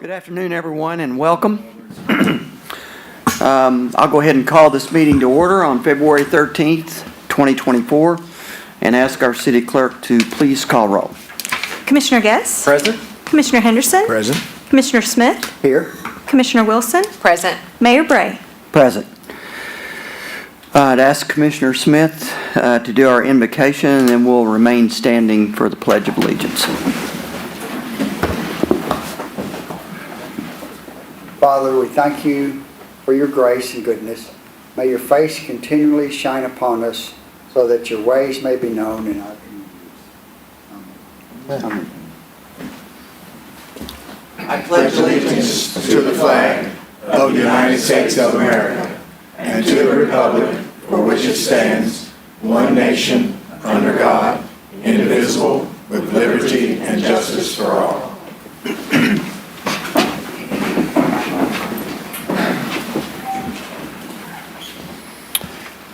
Good afternoon, everyone, and welcome. I'll go ahead and call this meeting to order on February 13th, 2024, and ask our city clerk to please call roll. Commissioner Guess? Present. Commissioner Henderson? Present. Commissioner Smith? Here. Commissioner Wilson? Present. Mayor Bray? Present. I'd ask Commissioner Smith to do our invocation, and then we'll remain standing for the Pledge of Allegiance. Father, we thank you for your grace and goodness. May your face continually shine upon us so that your ways may be known in our communities. Amen. I pledge allegiance to the flag of the United States of America and to the republic for which it stands, one nation, under God, indivisible, with liberty and justice for all.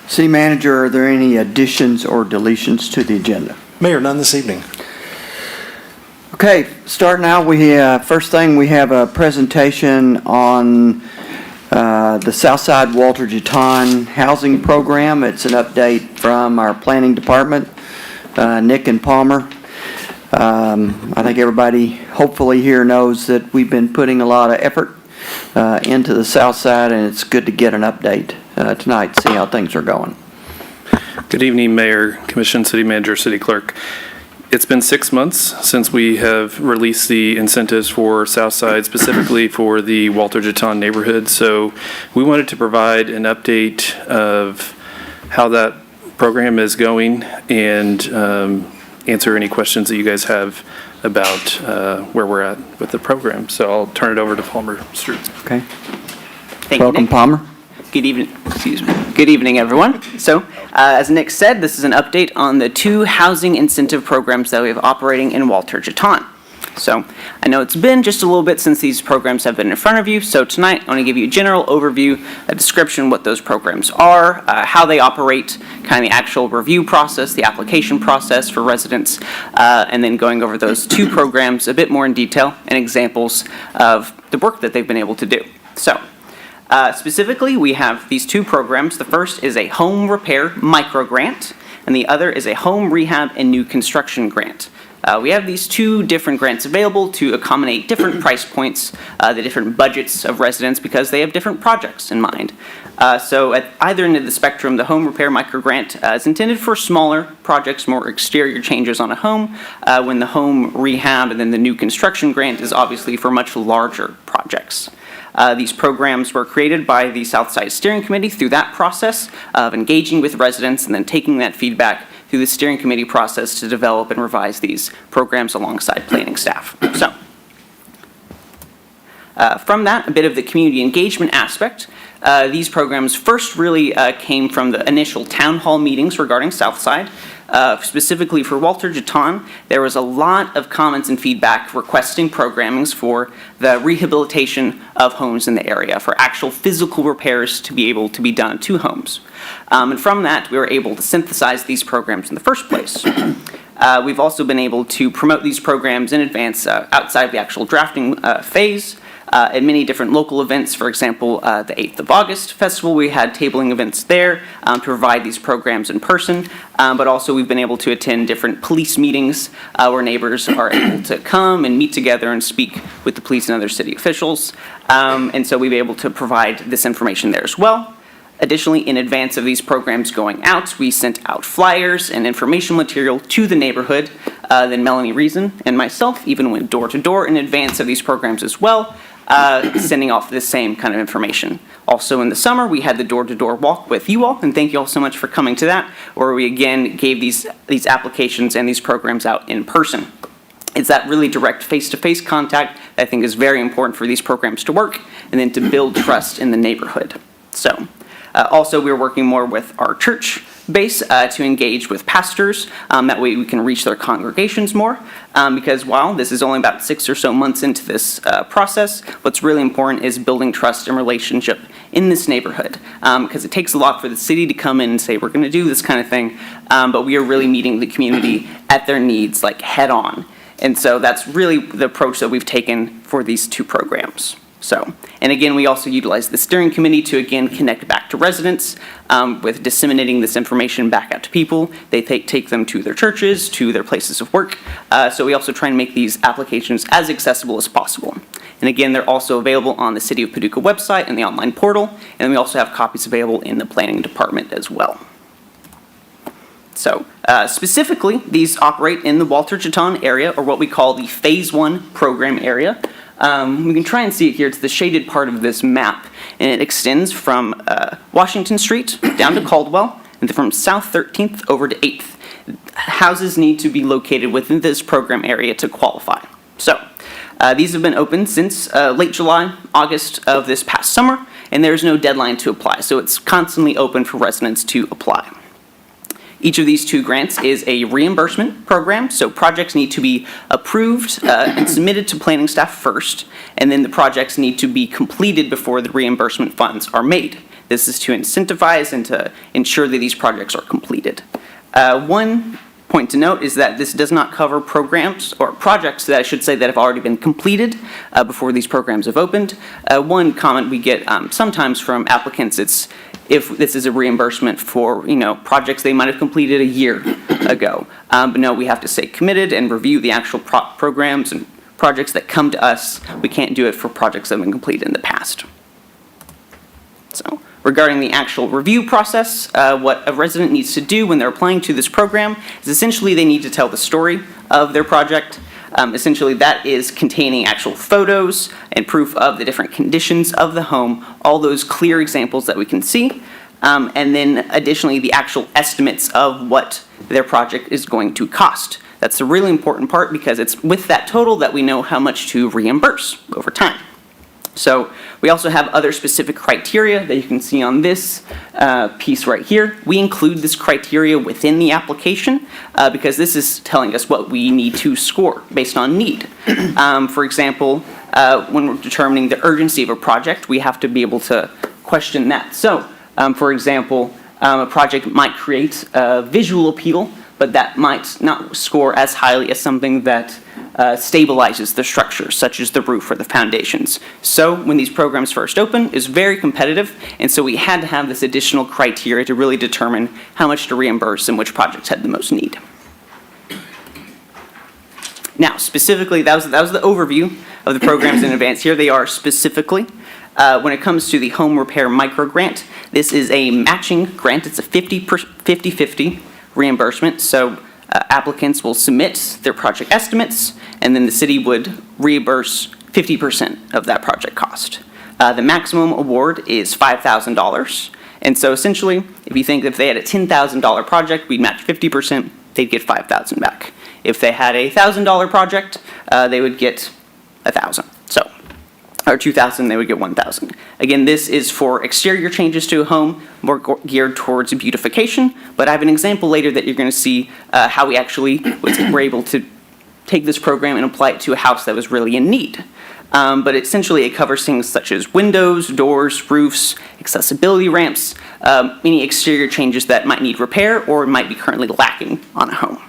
City Manager, are there any additions or deletions to the agenda? Mayor, none this evening. Okay, starting out, first thing, we have a presentation on the Southside Walter Jeton Housing Program. It's an update from our planning department, Nick and Palmer. I think everybody hopefully here knows that we've been putting a lot of effort into the south side, and it's good to get an update tonight, see how things are going. Good evening, Mayor, Commission, City Manager, City Clerk. It's been 6 months since we have released the incentives for Southside, specifically for the Walter Jeton neighborhood. So we wanted to provide an update of how that program is going and answer any questions that you guys have about where we're at with the program. So I'll turn it over to Palmer Streets. Okay. Thank Welcome, you, Nick. Palmer. Good evening. Excuse me. Good evening, everyone. So, as Nick said, this is an update on the 2 housing incentive programs that we have operating in Walter Jeton. So, I know it's been just a little bit since these programs have been in front of you. So tonight, I want to give you a general overview, a description what those programs are, how they operate, kind of the actual review process, the application process for residents, and then going over those 2 programs a bit more in detail and examples of the work that they've been able to do. So. Specifically, we have these 2 programs. The first is a home repair micro grant, and the other is a home rehab and new construction grant. We have these 2 different grants available to accommodate different price points, the different budgets of residents, because they have different projects in mind. So at either end of the spectrum, the home repair micro grant is intended for smaller projects, more exterior changes on a home, when the home rehab and then the new construction grant is obviously for much larger projects. These programs were created by the Southside Steering Committee through that process of engaging with residents and then taking that feedback through the steering committee process to develop and revise these programs alongside planning staff. So, from that, a bit of the community engagement aspect. These programs first really came from the initial town hall meetings regarding Southside. Specifically for Walter Jeton, there was a lot of comments and feedback requesting programmings for the rehabilitation of homes in the area, for actual physical repairs to be able to be done to homes. And from that, we were able to synthesize these programs in the first place. We've also been able to promote these programs in advance outside of the actual drafting phase. At many different local events, for example, the 8th of August Festival, we had tabling events there to provide these programs in person, but also we've been able to attend different police meetings where neighbors are able to come and meet together and speak with the police and other city officials, and so we've been able to provide this information there as well. Additionally, in advance of these programs going out, we sent out flyers and information material to the neighborhood. Then Melanie Reason and myself even went door to door in advance of these programs as well, sending off the same kind of information. Also in the summer, we had the door-to-door walk with you all, and thank you all so much for coming to that, where we again gave these applications and these programs out in person. It's that really direct face-to-face contact that I think is very important for these programs to work, and then to build trust in the neighborhood. So, also we're working more with our church base to engage with pastors. That way we can reach their congregations more. Because while this is only about 6 or so months into this process, what's really important is building trust and relationship in this neighborhood. Because it takes a lot for the city to come in and say, we're going to do this kind of thing. But we are really meeting the community at their needs, like head on. And so that's really the approach that we've taken for these two programs. So, and again, we also utilize the steering committee to, again, connect back to residents with disseminating this information back out to people. They take them to their churches, to their places of work. So we also try and make these applications as accessible as possible. And again, they're also available on the City of Paducah website and the online portal. And we also have copies available in the planning department as well. So specifically, these operate in the Walter-Jeton area, or what we call the Phase 1 program area. We can try and see it here. It's the shaded part of this map, and it extends from Washington Street down to Caldwell, and then from South 13th over to 8th. Houses need to be located within this program area to qualify. So these have been open since late July, August of this past summer, and there's no deadline to apply, so it's constantly open for residents to apply. Each of these two grants is a reimbursement program, so projects need to be approved and submitted to planning staff first, and then the projects need to be completed before the reimbursement funds are made. This is to incentivize and to ensure that these projects are completed. One point to note is that this does not cover programs or projects that I should say that have already been completed before these programs have opened. One comment we get sometimes from applicants, it's if this is a reimbursement for, projects they might have completed a year ago. But no, we have to stay committed and review the actual programs and projects that come to us. We can't do it for projects that have been completed in the past. So regarding the actual review process, what a resident needs to do when they're applying to this program is essentially they need to tell the story of their project. Essentially, that is containing actual photos and proof of the different conditions of the home, all those clear examples that we can see, and then additionally the actual estimates of what their project is going to cost. That's a really important part because it's with that total that we know how much to reimburse over time. So we also have other specific criteria that you can see on this piece right here. We include this criteria within the application because this is telling us what we need to score based on need. For example, when we're determining the urgency of a project, we have to be able to question that. So, for example, a project might create a visual appeal, but that might not score as highly as something that stabilizes the structure, such as the roof or the foundations. So when these programs first opened, it's very competitive, and so we had to have this additional criteria to really determine how much to reimburse and which projects had the most need. Now, specifically, that was the overview of the programs in advance. Here they are specifically. When it comes to the home repair micro grant, this is a matching grant. It's a 50-50 reimbursement. So applicants will submit their project estimates, and then the city would reimburse 50% of that project cost. The maximum award is $5,000. And so essentially, if you think if they had a $10,000 project, we'd match 50%, they'd get $5,000 back. If they had a $1,000 project, they would get $1,000. So, or $2,000, they would get $1,000. Again, this is for exterior changes to a home, more geared towards beautification. But I have an example later that you're going to see how we actually were able to take this program and apply it to a house that was really in need. But essentially, it covers things such as windows, doors, roofs, accessibility ramps, any exterior changes that might need repair or might be currently lacking on a home.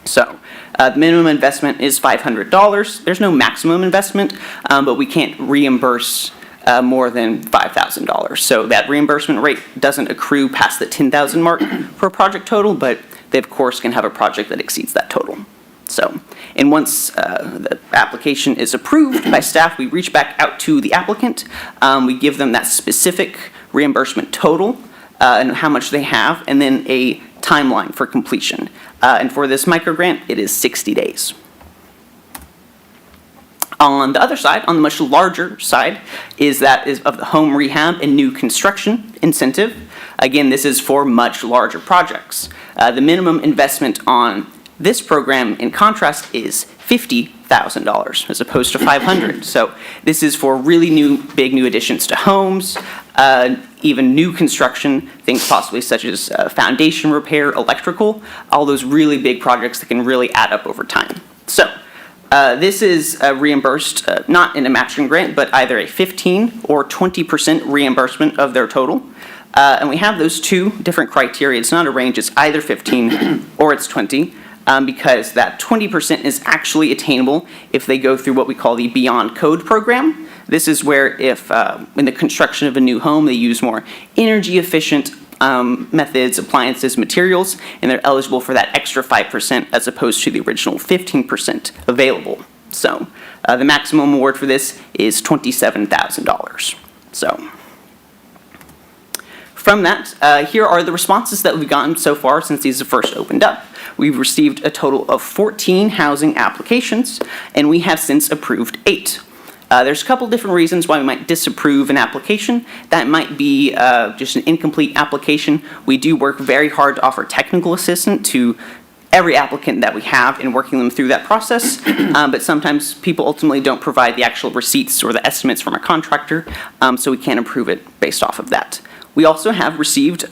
So the minimum investment is $500. There's no maximum investment, but we can't reimburse more than $5,000. So that reimbursement rate doesn't accrue past the $10,000 mark for a project total, but they, of course, can have a project that exceeds that total. So, and once the application is approved by staff, we reach back out to the applicant. We give them that specific reimbursement total and how much they have, and then a timeline for completion. And for this microgrant, it is 60 days. On the other side, on the much larger side, is of the home rehab and new construction incentive. Again, this is for much larger projects. The minimum investment on this program, in contrast, is $50,000 as opposed to $500,000. So this is for really big new additions to homes, even new construction, things possibly such as foundation repair, electrical, all those really big projects that can really add up over time. So this is reimbursed not in a matching grant, but either a 15 or 20% reimbursement of their total. And we have those two different criteria. It's not a range, it's either 15 or it's 20. because that 20% is actually attainable if they go through what we call the Beyond Code program. This is where if in the construction of a new home, they use more energy efficient methods, appliances, materials, and they're eligible for that extra 5% as opposed to the original 15% available. So the maximum award for this is $27,000. So from that, here are the responses that we've gotten so far since these have first opened up. We've received a total of 14 housing applications, and we have since approved 8. There's a couple different reasons why we might disapprove an application. That might be just an incomplete application. We do work very hard to offer technical assistance to every applicant that we have in working them through that process, but sometimes people ultimately don't provide the actual receipts or the estimates from a contractor, so we can't approve it based off of that. We also have received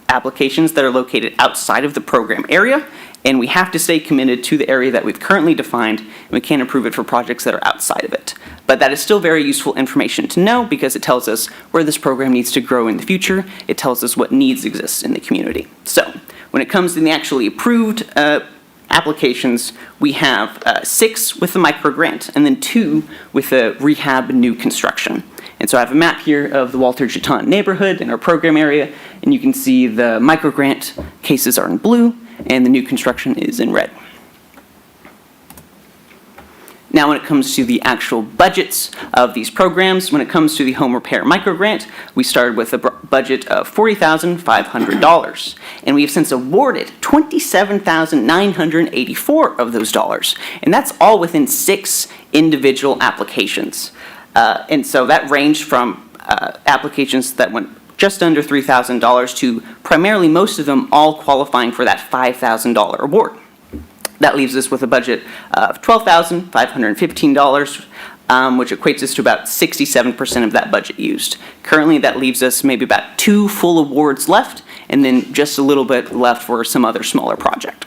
applications that are located outside of the program area, and we have to stay committed to the area that we've currently defined, and we can't approve it for projects that are outside of it. But that is still very useful information to know because it tells us where this program needs to grow in the future. It tells us what needs exist in the community. So when it comes to the actually approved applications, we have 6 with the micro grant and then 2 with the rehab new construction. And so I have a map here of the Walter Jeton neighborhood in our program area, and you can see the micro grant cases are in blue and the new construction is in red. Now, when it comes to the actual budgets of these programs, when it comes to the home repair micro grant, we started with a budget of $40,500, and we have since awarded $27,984 of those dollars, and that's all within 6 individual applications. And so that ranged from applications that went just under $3,000 to primarily most of them all qualifying for that $5,000 award. That leaves us with a budget of $12,515, which equates us to about 67% of that budget used. Currently, that leaves us maybe about 2 full awards left, and then just a little bit left for some other smaller project.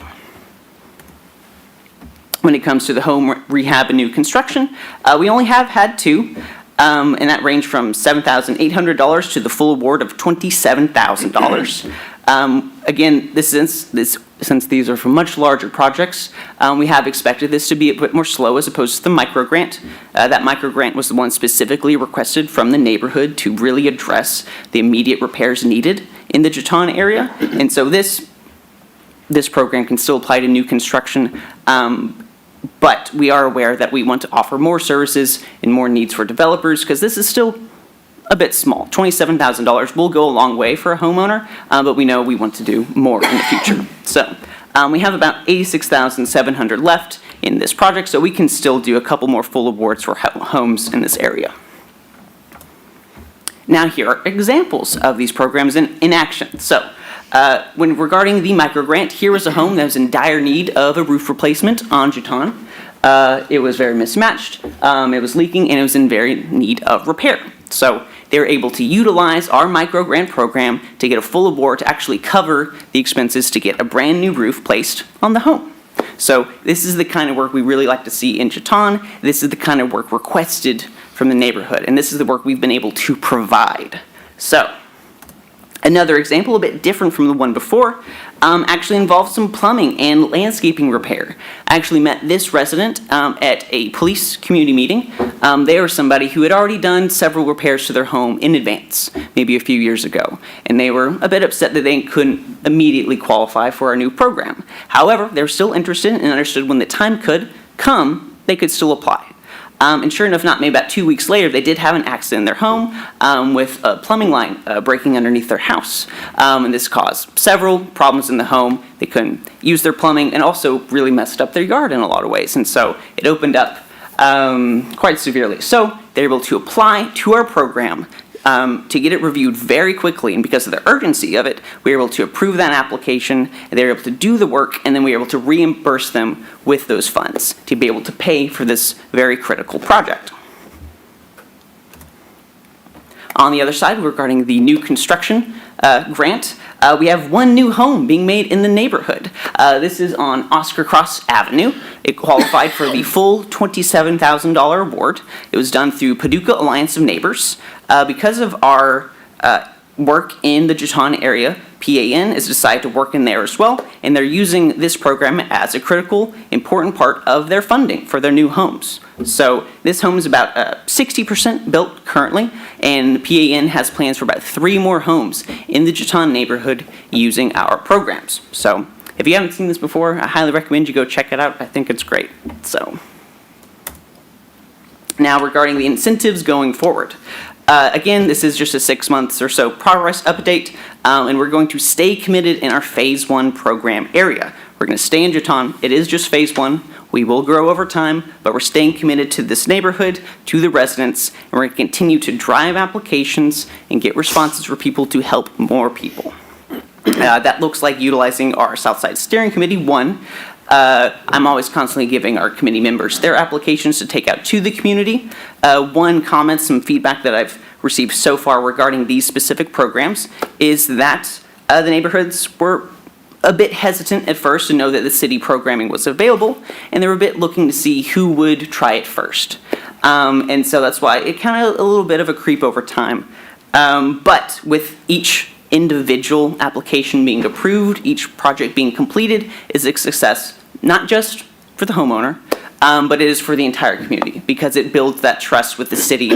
When it comes to the home rehab and new construction, we only have had 2, and that ranged from $7,800 to the full award of $27,000. Again, since these are for much larger projects, we have expected this to be a bit more slow as opposed to the micro grant. That micro grant was the one specifically requested from the neighborhood to really address the immediate repairs needed in the Jeton area, and so this program can still apply to new construction. But we are aware that we want to offer more services and more needs for developers because this is still a bit small. $27,000 will go a long way for a homeowner, but we know we want to do more in the future. So we have about $86,700 left in this project, so we can still do a couple more full awards for homes in this area. Now here are examples of these programs in action. So when regarding the micro grant, here was a home that was in dire need of a roof replacement on Jeton. It was very mismatched, it was leaking, and it was in very need of repair. So they were able to utilize our micro grant program to get a full award to actually cover the expenses to get a brand new roof placed on the home. So this is the kind of work we really like to see in Jeton. This is the kind of work requested from the neighborhood, and this is the work we've been able to provide. So another example, a bit different from the one before, actually involves some plumbing and landscaping repair. I actually met this resident at a police community meeting. They were somebody who had already done several repairs to their home in advance, maybe a few years ago, and they were a bit upset that they couldn't immediately qualify for our new program. However, they were still interested and understood when the time could come, they could still apply. And sure enough, not maybe about 2 weeks later, they did have an accident in their home with a plumbing line breaking underneath their house. And this caused several problems in the home. They couldn't use their plumbing and also really messed up their yard in a lot of ways. And so it opened up quite severely. So they're able to apply to our program to get it reviewed very quickly, and because of the urgency of it, we were able to approve that application, and they were able to do the work, and then we were able to reimburse them with those funds to be able to pay for this very critical project. On the other side, regarding the new construction grant, we have one new home being made in the neighborhood. This is on Oscar Cross Avenue. It qualified for the full $27,000 award. It was done through Paducah Alliance of Neighbors. Because of our work in the Juton area, PAN has decided to work in there as well, and they're using this program as a critical, important part of their funding for their new homes. So this home is about 60% built currently, and PAN has plans for about 3 more homes in the Juton neighborhood using our programs. So if you haven't seen this before, I highly recommend you go check it out. I think it's great. So now regarding the incentives going forward. Again, this is just a 6 months or so progress update, and we're going to stay committed in our Phase 1 program area. We're going to stay in Juton. It is just Phase 1. We will grow over time, but we're staying committed to this neighborhood, to the residents, and we're going to continue to drive applications and get responses for people to help more people. That looks like utilizing our Southside Steering Committee 1. I'm always constantly giving our committee members their applications to take out to the community. One comment, some feedback that I've received so far regarding these specific programs is that the neighborhoods were a bit hesitant at first to know that the city programming was available, and they were a bit looking to see who would try it first. And so that's why it kind of a little bit of a creep over time. But with each individual application being approved, each project being completed is a success, not just for the homeowner, but it is for the entire community because it builds that trust with the city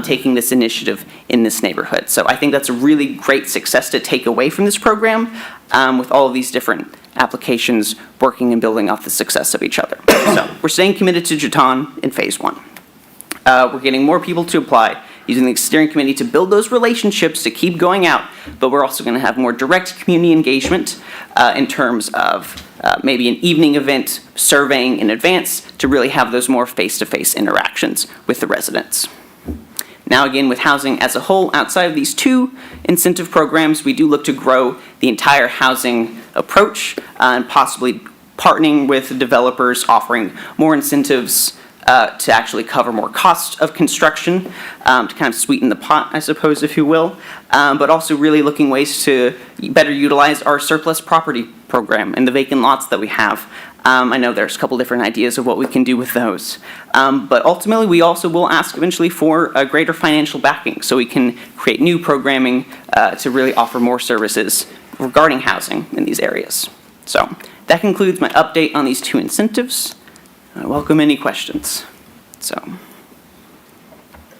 taking this initiative in this neighborhood. So I think that's a really great success to take away from this program with all of these different applications working and building off the success of each other. So we're staying committed to Juton in Phase 1. We're getting more people to apply, using the steering committee to build those relationships to keep going out, but we're also going to have more direct community engagement in terms of maybe an evening event, surveying in advance to really have those more face-to-face interactions with the residents. Now again, with housing as a whole, outside of these 2 incentive programs, we do look to grow the entire housing approach and possibly partnering with developers, offering more incentives to actually cover more cost of construction, to kind of sweeten the pot, I suppose, if you will, but also really looking ways to better utilize our surplus property program and the vacant lots that we have. I know there's a couple different ideas of what we can do with those. But ultimately, we also will ask eventually for a greater financial backing so we can create new programming to really offer more services regarding housing in these areas. So that concludes my update on these 2 incentives. I welcome any questions. So,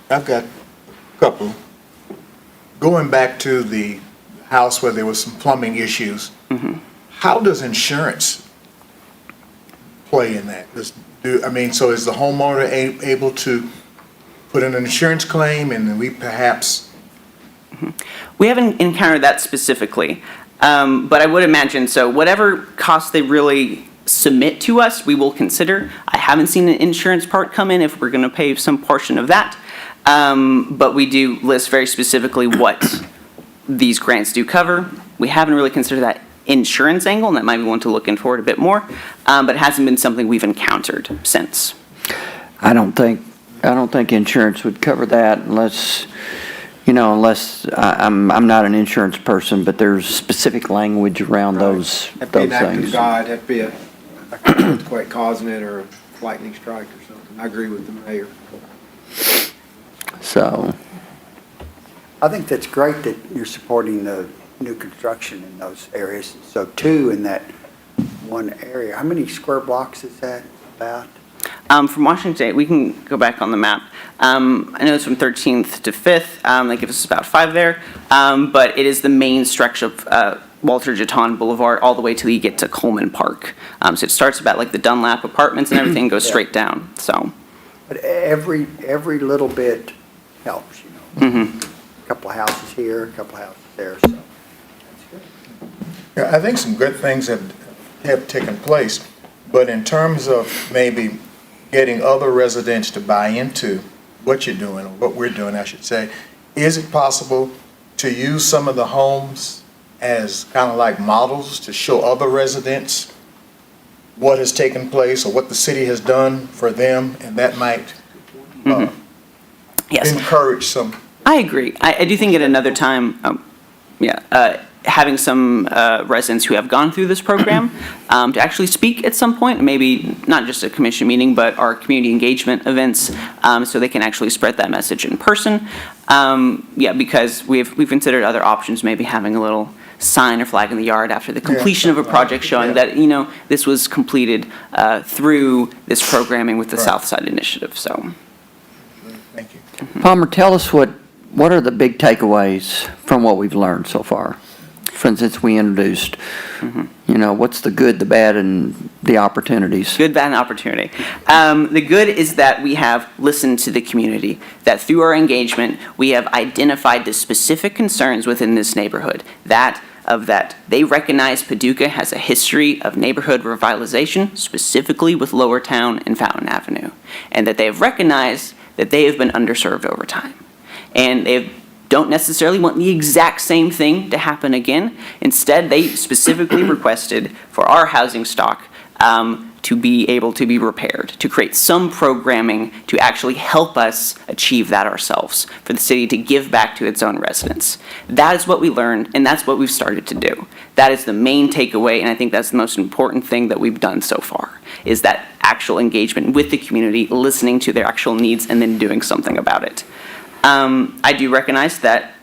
I've got a couple. Going back to the house where there was some plumbing issues, how does insurance play in that? So is the homeowner able to put in an insurance claim and then we perhaps? we haven't encountered that specifically, but I would imagine so. Whatever costs they really submit to us, we will consider. I haven't seen an insurance part come in if we're going to pay some portion of that, but we do list very specifically what these grants do cover. We haven't really considered that insurance angle, and that might be one to look in for it a bit more, but it hasn't been something we've encountered since. I don't think insurance would cover that unless I'm not an insurance person, but there's specific language around those Have to be an act of things. God, have to be a earthquake causing it or a lightning strike or something. I agree with the mayor. So, I think that's great that you're supporting the new construction in those areas. So 2 in that one area. How many square blocks is that about? From Washington State, we can go back on the map. I know it's from 13th to 5th. That gives us about 5 there. But it is the main stretch of Walter Juton Boulevard all the way till you get to Coleman Park. So it starts about like the Dunlap apartments and everything goes straight down. So. But every little bit helps, A couple of houses here, a couple of houses there, so that's good. Yeah, I think some good things have taken place, but in terms of maybe getting other residents to buy into what you're doing, or what we're doing, I should say, is it possible to use some of the homes as kind of like models to show other residents what has taken place or what the city has done for them, and that might Yes. encourage some? I agree. I do think at another time, having some residents who have gone through this program to actually speak at some point, maybe not just a commission meeting, but our community engagement events, so they can actually spread that message in person. Yeah, because we've considered other options, maybe having a little sign or flag in the yard after the completion of a project showing that, this was completed through this programming with the Southside Initiative, so. Thank you. Palmer, tell us what are the big takeaways from what we've learned so far? For instance, we introduced, what's the good, the bad, and the opportunities? Good, bad, and opportunity. The good is that we have listened to the community, that through our engagement, we have identified the specific concerns within this neighborhood, that they recognize Paducah has a history of neighborhood revitalization, specifically with Lower Town and Fountain Avenue, and that they have recognized that they have been underserved over time. And they don't necessarily want the exact same thing to happen again. Instead, they specifically requested for our housing stock to be able to be repaired, to create some programming to actually help us achieve that ourselves, for the city to give back to its own residents. That is what we learned, and that's what we've started to do. That is the main takeaway, and I think that's the most important thing that we've done so far, is that actual engagement with the community, listening to their actual needs, and then doing something about it. I do recognize that,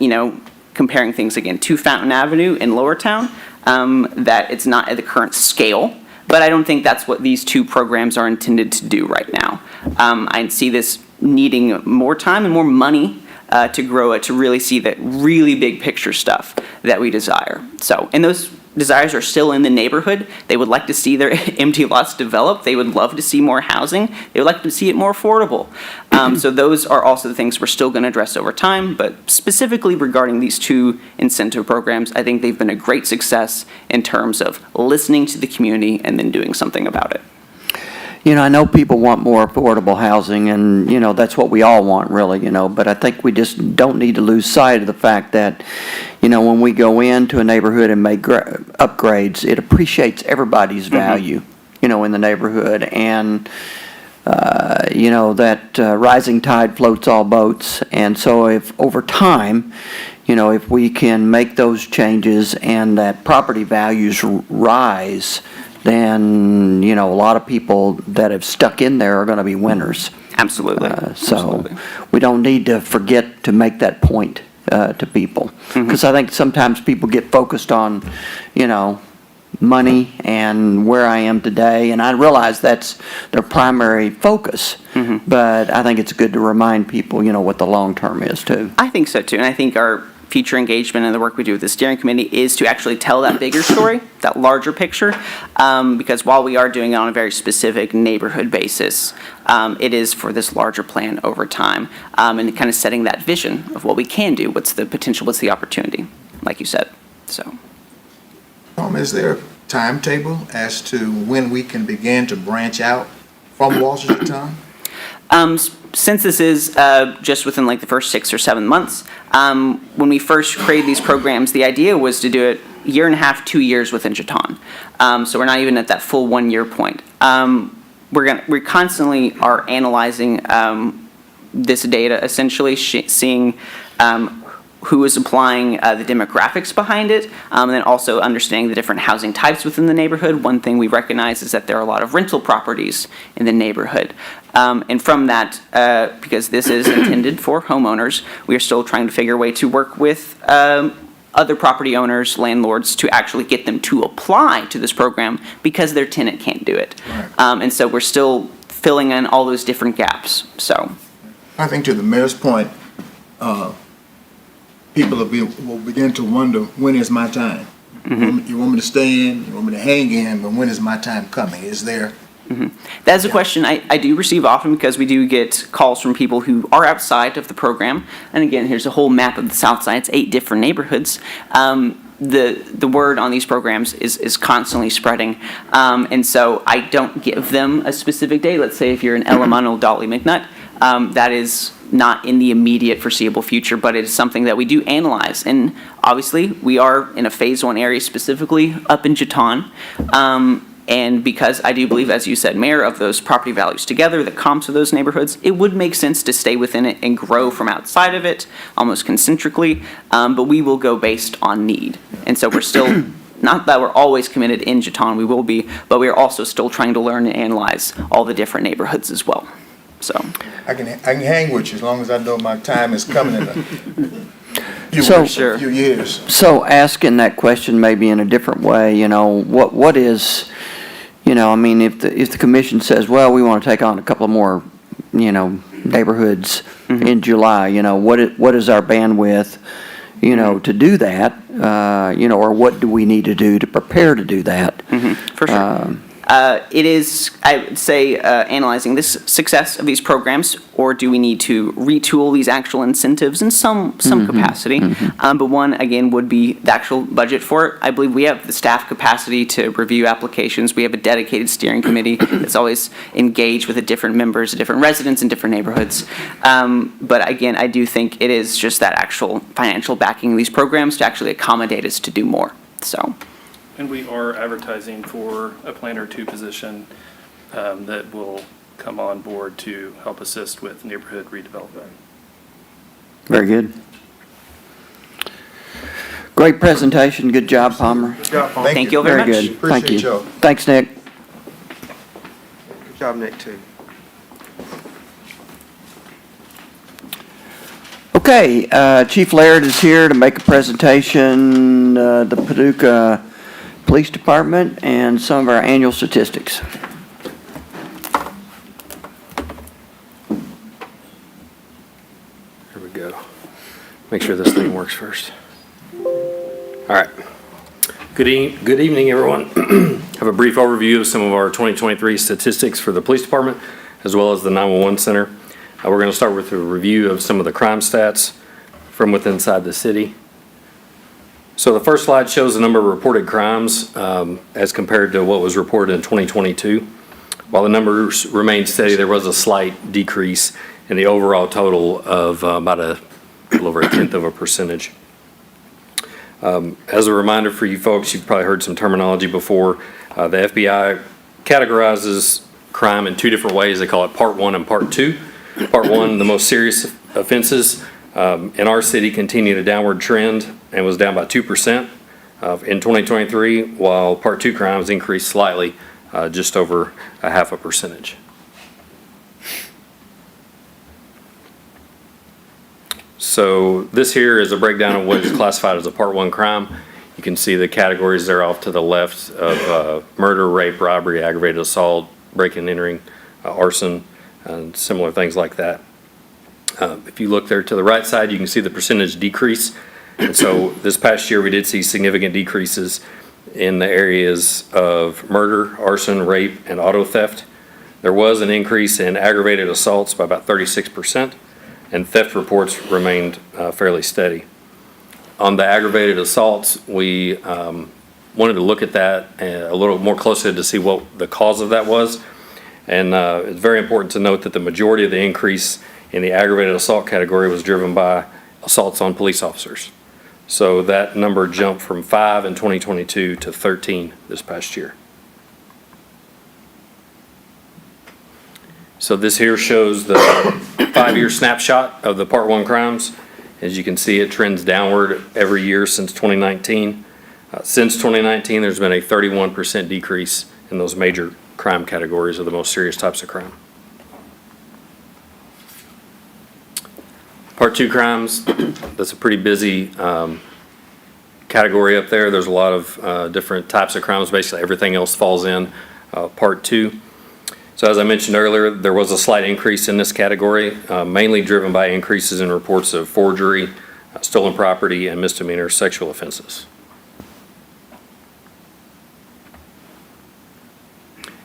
comparing things again to Fountain Avenue in Lower Town, that it's not at the current scale, but I don't think that's what these two programs are intended to do right now. I see this needing more time and more money to grow it, to really see that really big picture stuff that we desire. So, and those desires are still in the neighborhood. They would like to see their empty lots developed. They would love to see more housing. They would like to see it more affordable. So those are also the things we're still going to address over time, but specifically regarding these two incentive programs, I think they've been a great success in terms of listening to the community and then doing something about it. I know people want more affordable housing, and, that's what we all want, really, but I think we just don't need to lose sight of the fact that, when we go into a neighborhood and make upgrades, it appreciates everybody's value, in the neighborhood, and, that rising tide floats all boats, and so if over time, if we can make those changes and that property values rise, then, a lot of people that have stuck in there are going to be winners. Absolutely. Absolutely. We don't need to forget to make that point to people. Because I think sometimes people get focused on, money and where I am today, and I realize that's their primary focus. But I think it's good to remind people, what the long term is, too. I think so, too. And I think our future engagement and the work we do with the steering committee is to actually tell that bigger story, that larger picture, because while we are doing it on a very specific neighborhood basis, it is for this larger plan over time, and kind of setting that vision of what we can do, what's the potential, what's the opportunity, like you said. So, Is there a timetable as to when we can begin to branch out from Walter Jutan? Since this is just within like the first 6 or 7 months, when we first created these programs, the idea was to do it 1.5 years, 2 years within Jutan. So we're not even at that full 1 year point. We constantly are analyzing this data, essentially seeing who is applying the demographics behind it, and then also understanding the different housing types within the neighborhood. One thing we recognize is that there are a lot of rental properties in the neighborhood. And from that, because this is intended for homeowners, we are still trying to figure a way to work with other property owners, landlords, to actually get them to apply to this program because their tenant can't do it. Right. And so we're still filling in all those different gaps. So, I think to the mayor's point, people will begin to wonder, when is my time? You want me to stay in, you want me to hang in, but when is my time coming? Is there? That is a question I do receive often, because we do get calls from people who are outside of the program. And again, here's a whole map of the South Side. It's 8 different neighborhoods. The word on these programs is constantly spreading. And so I don't give them a specific day. Let's say if you're in Elemental, Dolly McNutt, that is not in the immediate foreseeable future, but it is something that we do analyze. And obviously, we are in a phase 1 area, specifically up in Jutan. And because I do believe, as you said, Mayor, of those property values together, the comps of those neighborhoods, it would make sense to stay within it and grow from outside of it, almost concentrically. But we will go based on need. And so we're still, not that we're always committed in Jeton, we will be, but we are also still trying to learn and analyze all the different neighborhoods as well. So. I can hang with you as long as I know my time is coming in So- a few years. So asking that question maybe in a different way, what is, I mean, if the commission says, well, we want to take on a couple more, neighborhoods in July, what is our bandwidth, to do that? Or what do we need to do to prepare to do that? For sure. It is, I would say, analyzing this success of these programs, or do we need to retool these actual incentives in some capacity? But one, again, would be the actual budget for it. I believe we have the staff capacity to review applications. We have a dedicated steering committee that's always engaged with the different members, different residents in different neighborhoods. But again, I do think it is just that actual financial backing of these programs to actually accommodate us to do more, so. And we are advertising for a planner 2 position that will come on board to help assist with neighborhood redevelopment. Very good. Great presentation. Good job, Palmer. Good job, Paul. Thank you all very much. Very good. Thank Appreciate you. y'all. Thanks, Nick. Good job, Nick, too. Okay, Chief Laird is here to make a presentation, the Paducah Police Department and some of our annual statistics. Here we go. Make sure this thing works first. All right. Good evening, everyone. Have a brief overview of some of our 2023 statistics for the police department, as well as the 911 center. We're going to start with a review of some of the crime stats from within inside the city. So the first slide shows the number of reported crimes as compared to what was reported in 2022. While the numbers remained steady, there was a slight decrease in the overall total of about a little over 0.1%. As a reminder for you folks, you've probably heard some terminology before. The FBI categorizes crime in 2 different ways. They call it Part 1 and Part 2. Part 1, the most serious offenses in our city continued a downward trend and was down by 2% in 2023, while Part 2 crimes increased slightly, just over 0.5%. So this here is a breakdown of what is classified as a Part 1 crime. You can see the categories there off to the left of murder, rape, robbery, aggravated assault, breaking and entering, arson, and similar things like that. If you look there to the right side, you can see the percentage decrease. And so this past year, we did see significant decreases in the areas of murder, arson, rape, and auto theft. There was an increase in aggravated assaults by about 36%, and theft reports remained fairly steady. On the aggravated assaults, we wanted to look at that a little more closely to see what the cause of that was. And it's very important to note that the majority of the increase in the aggravated assault category was driven by assaults on police officers. So that number jumped from 5 in 2022 to 13 this past year. So this here shows the 5-year snapshot of the Part 1 crimes. As you can see, it trends downward every year since 2019. Since 2019, there's been a 31% decrease in those major crime categories of the most serious types of crime. Part 2 crimes, that's a pretty busy category up there. There's a lot of different types of crimes. Basically, everything else falls in Part 2. So as I mentioned earlier, there was a slight increase in this category, mainly driven by increases in reports of forgery, stolen property, and misdemeanor sexual offenses.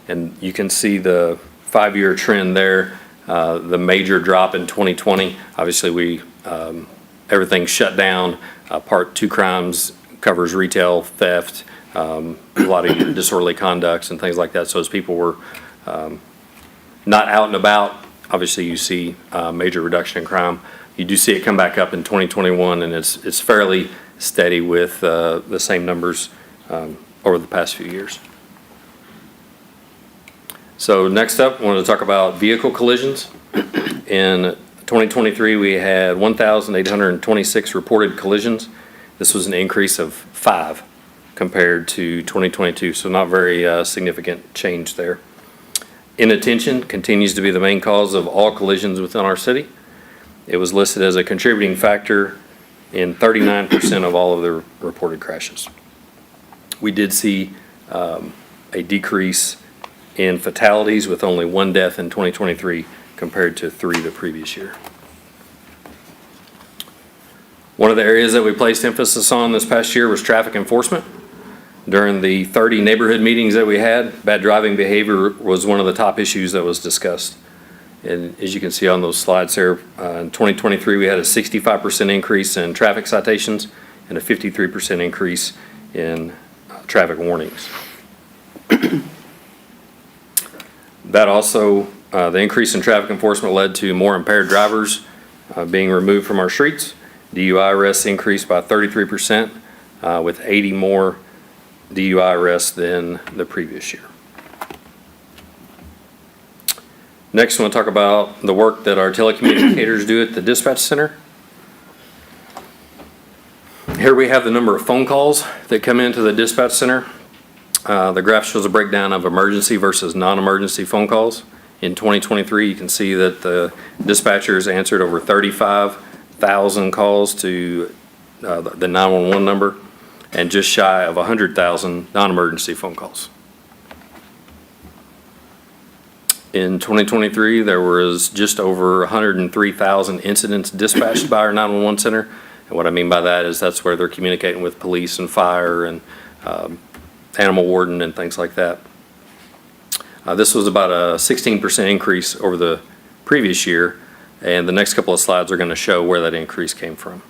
And you can see the 5-year trend there. The major drop in 2020, obviously everything shut down. Part 2 crimes covers retail theft, a lot of disorderly conducts and things like that. So as people were not out and about, obviously you see a major reduction in crime. You do see it come back up in 2021, and it's fairly steady with the same numbers over the past few years. So next up, I wanted to talk about vehicle collisions. In 2023, we had 1,826 reported collisions. This was an increase of 5 compared to 2022, so not very significant change there. Inattention continues to be the main cause of all collisions within our city. It was listed as a contributing factor in 39% of all of the reported crashes. We did see a decrease in fatalities with only 1 death in 2023 compared to 3 the previous year. One of the areas that we placed emphasis on this past year was traffic enforcement. During the 30 neighborhood meetings that we had, bad driving behavior was one of the top issues that was discussed. And as you can see on those slides here, in 2023 we had a 65% increase in traffic citations and a 53% increase in traffic warnings. That also, the increase in traffic enforcement led to more impaired drivers being removed from our streets. DUI arrests increased by 33%, with 80 more DUI arrests than the previous year. Next, I want to talk about the work that our telecommunicators do at the dispatch center. Here we have the number of phone calls that come into the dispatch center. The graph shows a breakdown of emergency versus non-emergency phone calls. In 2023, you can see that the dispatchers answered over 35,000 calls to the 911 number and just shy of 100,000 non-emergency phone calls. In 2023, there was just over 103,000 incidents dispatched by our 911 center. And what I mean by that is that's where they're communicating with police and fire and animal warden and things like that. This was about a 16% increase over the previous year, and the next couple of slides are going to show where that increase came from.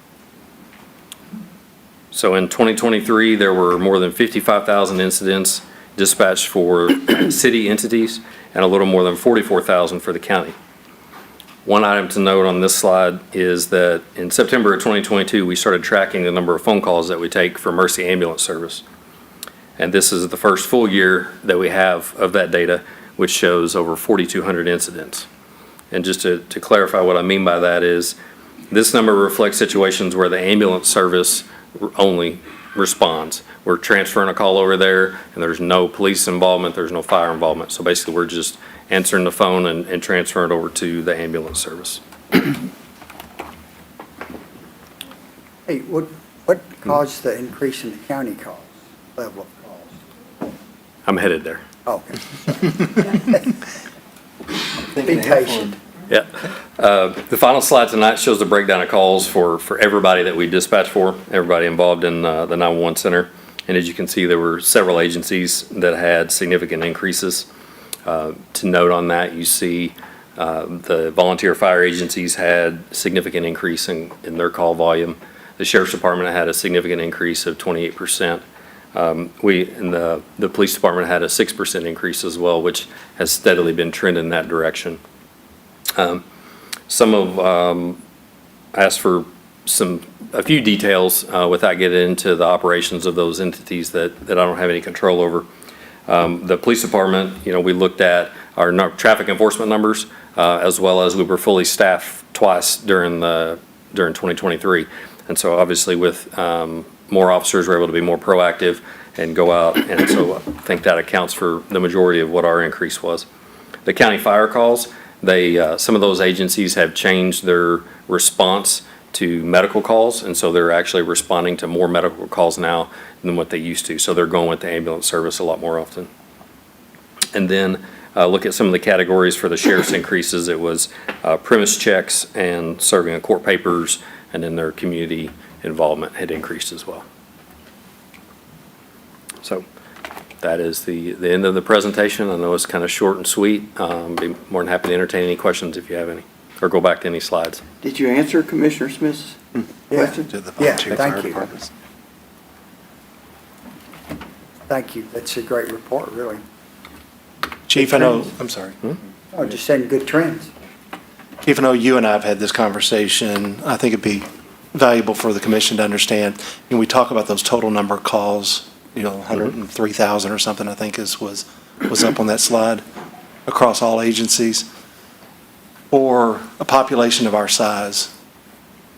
So in 2023, there were more than 55,000 incidents dispatched for city entities and a little more than 44,000 for the county. One item to note on this slide is that in September of 2022, we started tracking the number of phone calls that we take for Mercy Ambulance Service. And this is the first full year that we have of that data, which shows over 4,200 incidents. And just to clarify what I mean by that is, this number reflects situations where the ambulance service only responds. We're transferring a call over there, and there's no police involvement, there's no fire involvement. So basically, we're just answering the phone and transferring it over to the ambulance service. Hey, what caused the increase in the county calls, level of calls? I'm headed there. Oh, okay. Be patient. Yeah. The final slide tonight shows the breakdown of calls for everybody that we dispatch for, everybody involved in the 911 center. And as you can see, there were several agencies that had significant increases. To note on that, you see the volunteer fire agencies had significant increase in their call volume. The Sheriff's Department had a significant increase of 28%. We in the Police Department had a 6% increase as well, which has steadily been trending in that direction. Some of asked for a few details without getting into the operations of those entities that I don't have any control over. The Police Department, we looked at our traffic enforcement numbers as well as we were fully staffed twice during 2023. And so obviously with more officers, we're able to be more proactive and go out. And so I think that accounts for the majority of what our increase was. The county fire calls, some of those agencies have changed their response to medical calls, and so they're actually responding to more medical calls now than what they used to. So they're going with the ambulance service a lot more often. And then look at some of the categories for the sheriff's increases. It was premise checks and serving of court papers, and then their community involvement had increased as well. So that is the end of the presentation. I know it's kind of short and sweet. Be more than happy to entertain any questions if you have any, or go back to any slides. Did you answer Commissioner Smith's question? Yeah, thank you. Thank you. That's a great report, really. Chief, I know, I'm sorry. Oh, just saying good trends. Chief, I know you and I have had this conversation. I think it'd be valuable for the commission to understand. We talk about those total number of calls, 103,000 or something, I think was up on that slide. across all agencies. For a population of our size,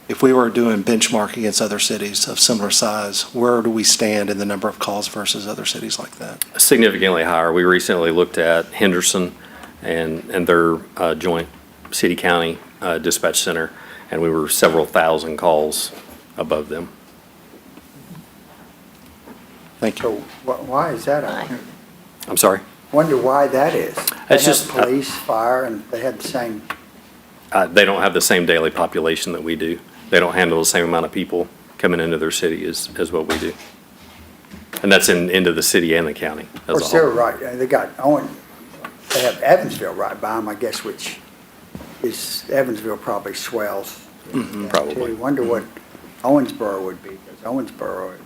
if we were doing benchmark against other cities of similar size, where do we stand in the number of calls versus other cities like that? Significantly higher. We recently looked at Henderson and their joint city-county dispatch center, and we were several thousand calls above them. Thank So you. why is that? I I'm sorry? wonder why that is. They It's have just, police, fire, and they have the same, They don't have the same daily population that we do. They don't handle the same amount of people coming into their city as what we do. And that's into the city and the county of as course, a they're whole. right, they got they have Evansville right by them, I guess, which is, Evansville probably swells. probably. too. Wonder what Owensboro would be, because Owensboro is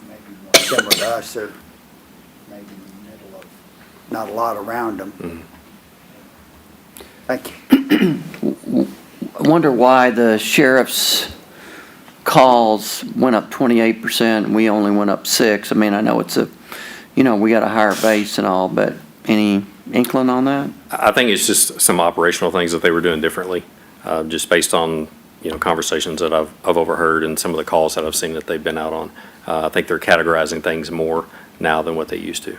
maybe more similar to us, they're maybe in the middle of, not a lot around them. Thank you. I wonder why the sheriff's calls went up 28% and we only went up 6%. I mean, I know it's we got a higher base and all, but any inkling on that? I think it's just some operational things that they were doing differently, just based on, conversations that I've overheard and some of the calls that I've seen that they've been out on. I think they're categorizing things more now than what they used to.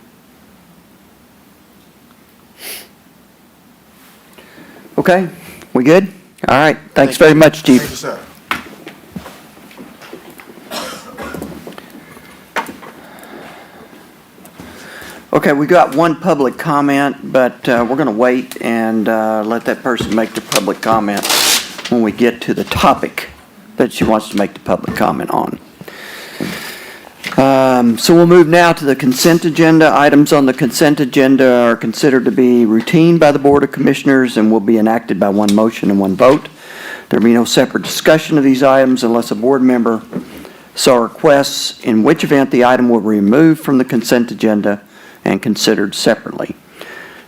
Okay, we good? All right, thanks very much, Chief. Thank you, sir. Okay, we got one public comment, but we're going to wait and let that person make the public comment when we get to the topic that she wants to make the public comment on. So we'll move now to the consent agenda. Items on the consent agenda are considered to be routine by the Board of Commissioners and will be enacted by one motion and one vote. There will be no separate discussion of these items unless a board member so requests, in which event the item will be removed from the consent agenda and considered separately.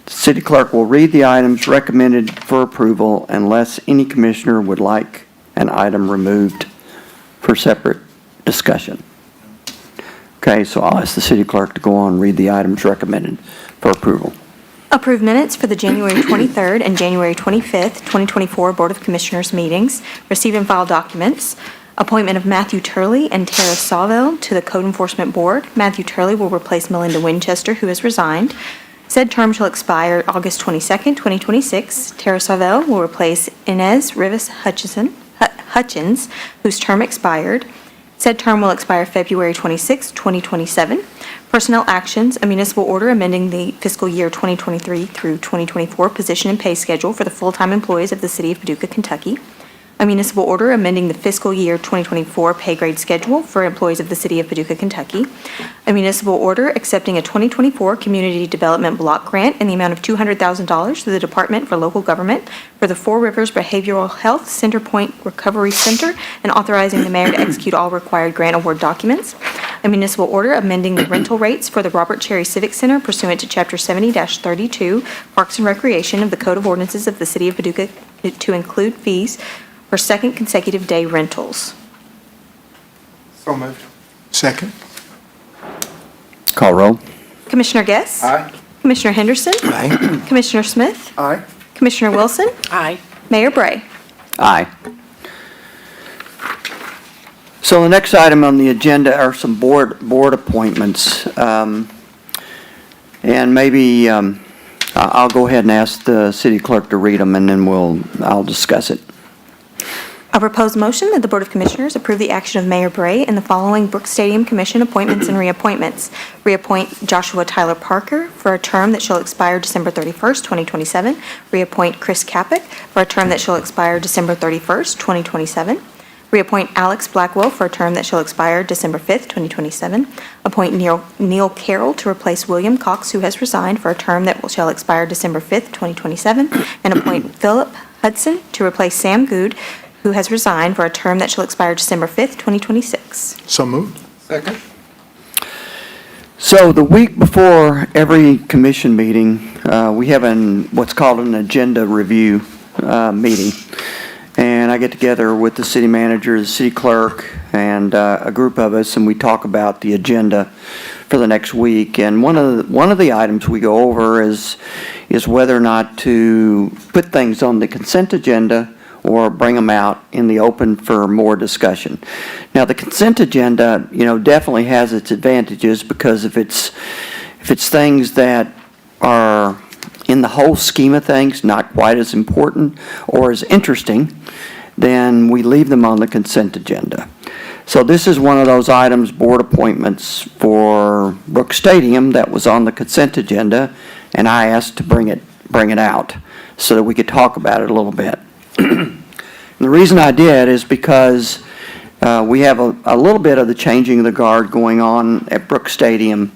The city clerk will read the items recommended for approval unless any commissioner would like an item removed for separate discussion. Okay, so I'll ask the city clerk to go on and read the items recommended for approval. Approve minutes for the January 23rd and January 25th, 2024 Board of Commissioners meetings. Receive and file documents. Appointment of Matthew Turley and Tara Sawville to the Code Enforcement Board. Matthew Turley will replace Melinda Winchester, who has resigned. Said term shall expire August 22nd, 2026. Tara Sawville will replace Inez Rivas Hutchins, whose term expired. Said term will expire February 26, 2027. Personnel actions, a municipal order amending the fiscal year 2023 through 2024 position and pay schedule for the full-time employees of the City of Paducah, Kentucky. A municipal order amending the fiscal year 2024 pay grade schedule for employees of the City of Paducah, Kentucky. A municipal order accepting a 2024 Community Development Block Grant in the amount of $200,000 through the Department for Local Government for the Four Rivers Behavioral Health Center Point Recovery Center and authorizing the mayor to execute all required grant award documents. A municipal order amending the rental rates for the Robert Cherry Civic Center pursuant to Chapter 70-32 Parks and Recreation of the Code of Ordinances of the City of Paducah to include fees for second consecutive day rentals. So moved. Second. Call roll. Commissioner Guess? Aye. Commissioner Henderson? Aye. Commissioner Smith? Aye. Commissioner Wilson? Aye. Mayor Bray? Aye. So the next item on the agenda are some board appointments. And maybe I'll go ahead and ask the city clerk to read them, and then I'll discuss it. I propose motion that the Board of Commissioners approve the action of Mayor Bray in the following Brooks Stadium Commission appointments and reappointments. Reappoint Joshua Tyler Parker for a term that shall expire December 31st, 2027. Reappoint Chris Cappick for a term that shall expire December 31st, 2027. Reappoint Alex Blackwell for a term that shall expire December 5th, 2027. Appoint Neil Carroll to replace William Cox, who has resigned, for a term that shall expire December 5th, 2027. And appoint Philip Hudson to replace Sam Good, who has resigned, for a term that shall expire December 5th, 2026. So moved. Second. So the week before every commission meeting, we have what's called an agenda review meeting. And I get together with the city manager, the city clerk, and a group of us, and we talk about the agenda for the next week. And one of the items we go over is whether or not to put things on the consent agenda or bring them out in the open for more discussion. Now, the consent agenda, definitely has its advantages, because if it's things that are, in the whole scheme of things, not quite as important or as interesting, then we leave them on the consent agenda. So this is one of those items, board appointments for Brooks Stadium, that was on the consent agenda, and I asked to bring it out so that we could talk about it a little bit. The reason I did is because we have a little bit of the changing of the guard going on at Brooks Stadium.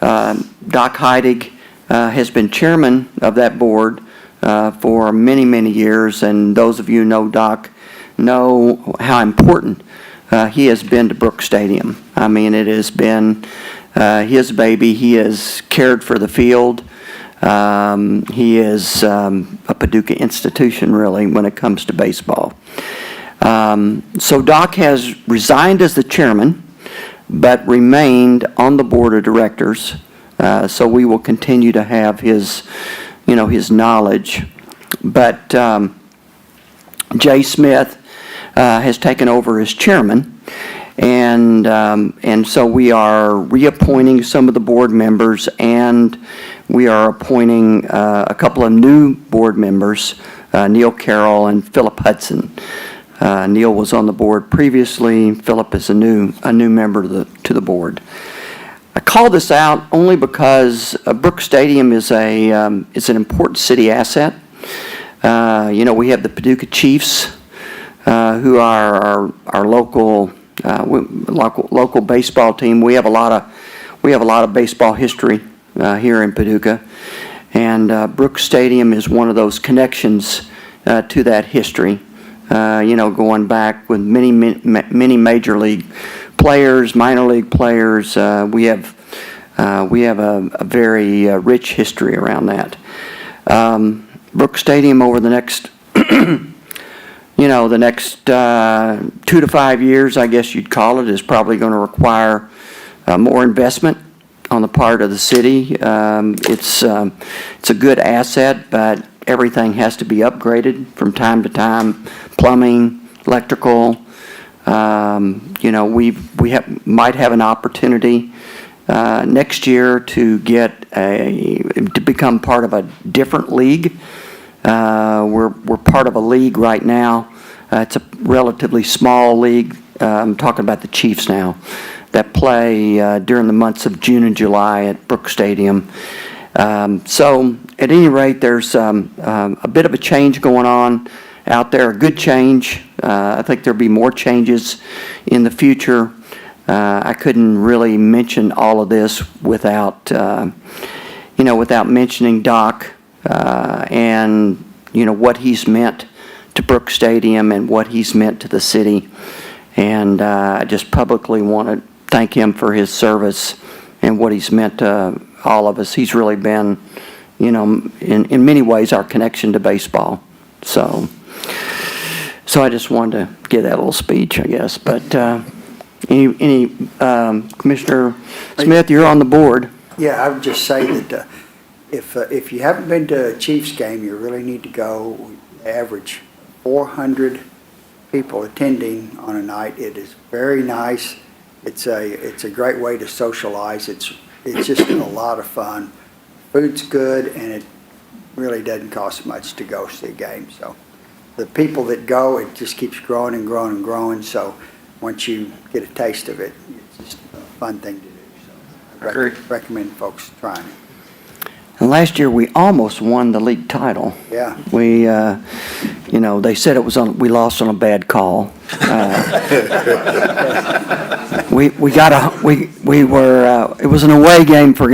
Doc Heidig has been chairman of that board for many, many years, and those of you who know Doc know how important he has been to Brooks Stadium. I mean, it has been his baby. He has cared for the field. He is a Paducah institution, really, when it comes to baseball. So Doc has resigned as the chairman, but remained on the board of directors. So we will continue to have his knowledge. But Jay Smith has taken over as chairman, and so we are reappointing some of the board members, and we are appointing a couple of new board members, Neil Carroll and Philip Hudson. Neil was on the board previously. Philip is a new member to the board. I call this out only because Brooks Stadium is an important city asset. We have the Paducah Chiefs, who are our local baseball team. We have a lot of baseball history here in Paducah, and Brooks Stadium is one of those connections to that history. Going back with many major league players, minor league players. We have a very rich history around that. Brooks Stadium over the next the next 2 to 5 years, I guess you'd call it, is probably going to require more investment on the part of the city. It's a good asset, but everything has to be upgraded from time to time. Plumbing, electrical. Might have an opportunity next year to become part of a different league. We're part of a league right now. It's a relatively small league. I'm talking about the Chiefs now, that play during the months of June and July at Brooks Stadium. So at any rate, there's a bit of a change going on out there, a good change. I think there'll be more changes in the future. I couldn't really mention all of this without mentioning Doc and what he's meant to Brooks Stadium and what he's meant to the city. And I just publicly want to thank him for his service and what he's meant to all of us. He's really been, in many ways, our connection to baseball. So I just wanted to give that little speech, I guess. But Commissioner Smith, you're on the board. Yeah, I would just say that if you haven't been to a Chiefs game, you really need to go. We average 400 people attending on a night. It is very nice. It's a great way to socialize. It's just a lot of fun. Food's good, and it really doesn't cost much to go see a game. So the people that go, it just keeps growing and growing and growing. So once you get a taste of it, it's just a fun thing to do. So I recommend folks trying it. And last year we almost won the league title. Yeah. We, they said we lost on a bad call. It was an away game for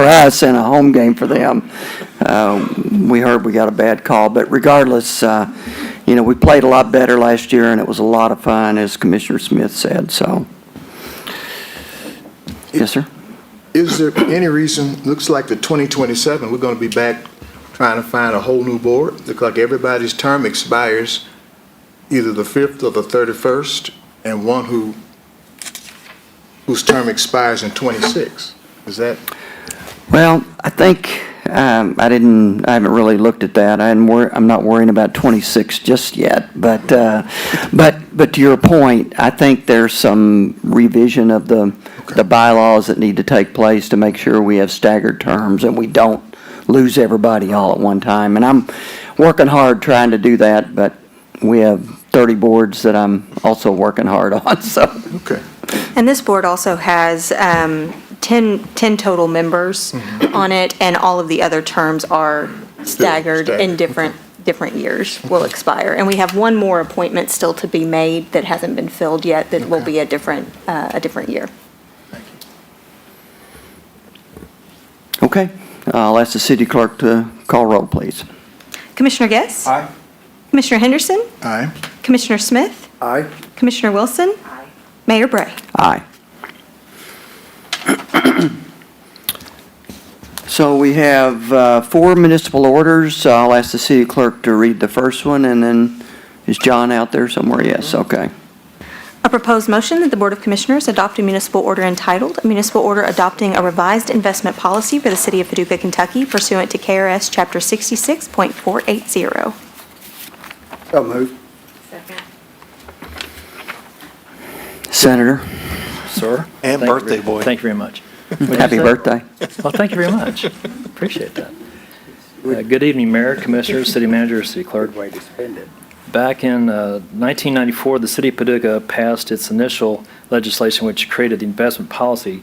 us, and a home game for them. We heard we got a bad call, but regardless, we played a lot better last year, and it was a lot of fun, as Commissioner Smith said. So, yes, sir. Is there any reason, looks like the 2027, we're going to be back trying to find a whole new board? Looks like everybody's term expires either the 5th or the 31st, and one who whose term expires in '26. Is that? Well, I think, I haven't really looked at that. I'm not worrying about 26 just yet, but to your point, I think there's some revision of the bylaws that need to take place to make sure we have staggered terms and we don't lose everybody all at one time. And I'm working hard trying to do that, but we have 30 boards that I'm also working hard on, so. Okay. And this board also has 10 total members on it, and all of the other terms are staggered in different years will expire. And we have one more appointment still to be made that hasn't been filled yet that will be a different year. Okay, I'll ask the city clerk to call roll, please. Commissioner Guess? Aye. Commissioner Henderson? Aye. Commissioner Smith? Aye. Commissioner Wilson? Mayor Bray? Aye. So we have 4 municipal orders. I'll ask the city clerk to read the first one, and then, is John out there somewhere? Yes, okay. A proposed motion that the Board of Commissioners adopt a municipal order entitled, "A Municipal Order Adopting a Revised Investment Policy for the City of Paducah, Kentucky pursuant to KRS Chapter 66.480. So moved. Senator, Sir? And Thank you birthday very- boy. Thank you very much. What'd you happy say? birthday. Well, thank you very much. Appreciate that. Good evening, Mayor, Commissioners, City Manager, City Clerk. Way to spend it. Back in 1994, the City of Paducah passed its initial legislation which created the investment policy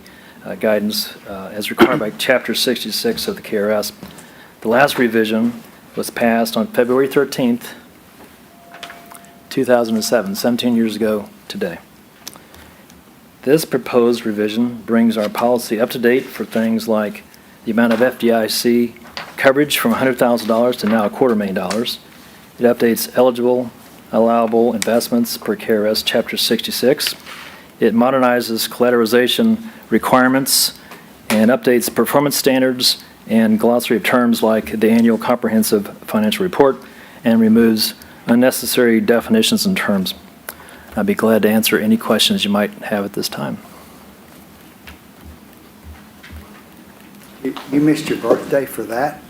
guidance as required by Chapter 66 of the KRS. The last revision was passed on February 13th, 2007, 17 years ago today. This proposed revision brings our policy up to date for things like the amount of FDIC coverage from $100,000 to now $250,000. It updates eligible, allowable investments per KRS Chapter 66. It modernizes collateralization requirements and updates performance standards and glossary of terms like the annual comprehensive financial report, and removes unnecessary definitions and terms. I'd be glad to answer any questions you might have at this time. You missed your birthday for that?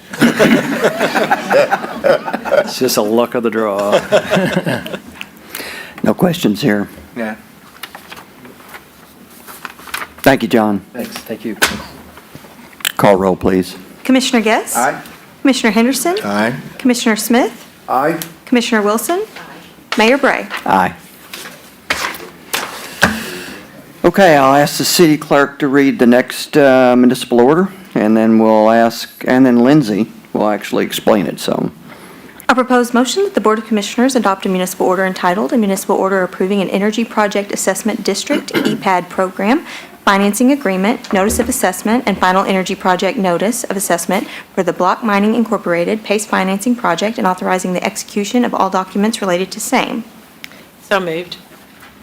It's just a luck of the draw. No questions here. Yeah. Thank you, John. Thanks. Thank you. Call roll, please. Commissioner Guess? Aye. Commissioner Henderson? Aye. Commissioner Smith? Aye. Commissioner Wilson? Mayor Bray? Aye. Okay, I'll ask the city clerk to read the next municipal order, and then Lindsay will actually explain it, so. A proposed motion that the Board of Commissioners adopt a municipal order entitled, "A Municipal Order Approving an Energy Project Assessment District EPAD Program, Financing Agreement, Notice of Assessment, and Final Energy Project Notice of Assessment for the Block Mining Incorporated PACE Financing Project, and authorizing the execution of all documents related to same." So moved.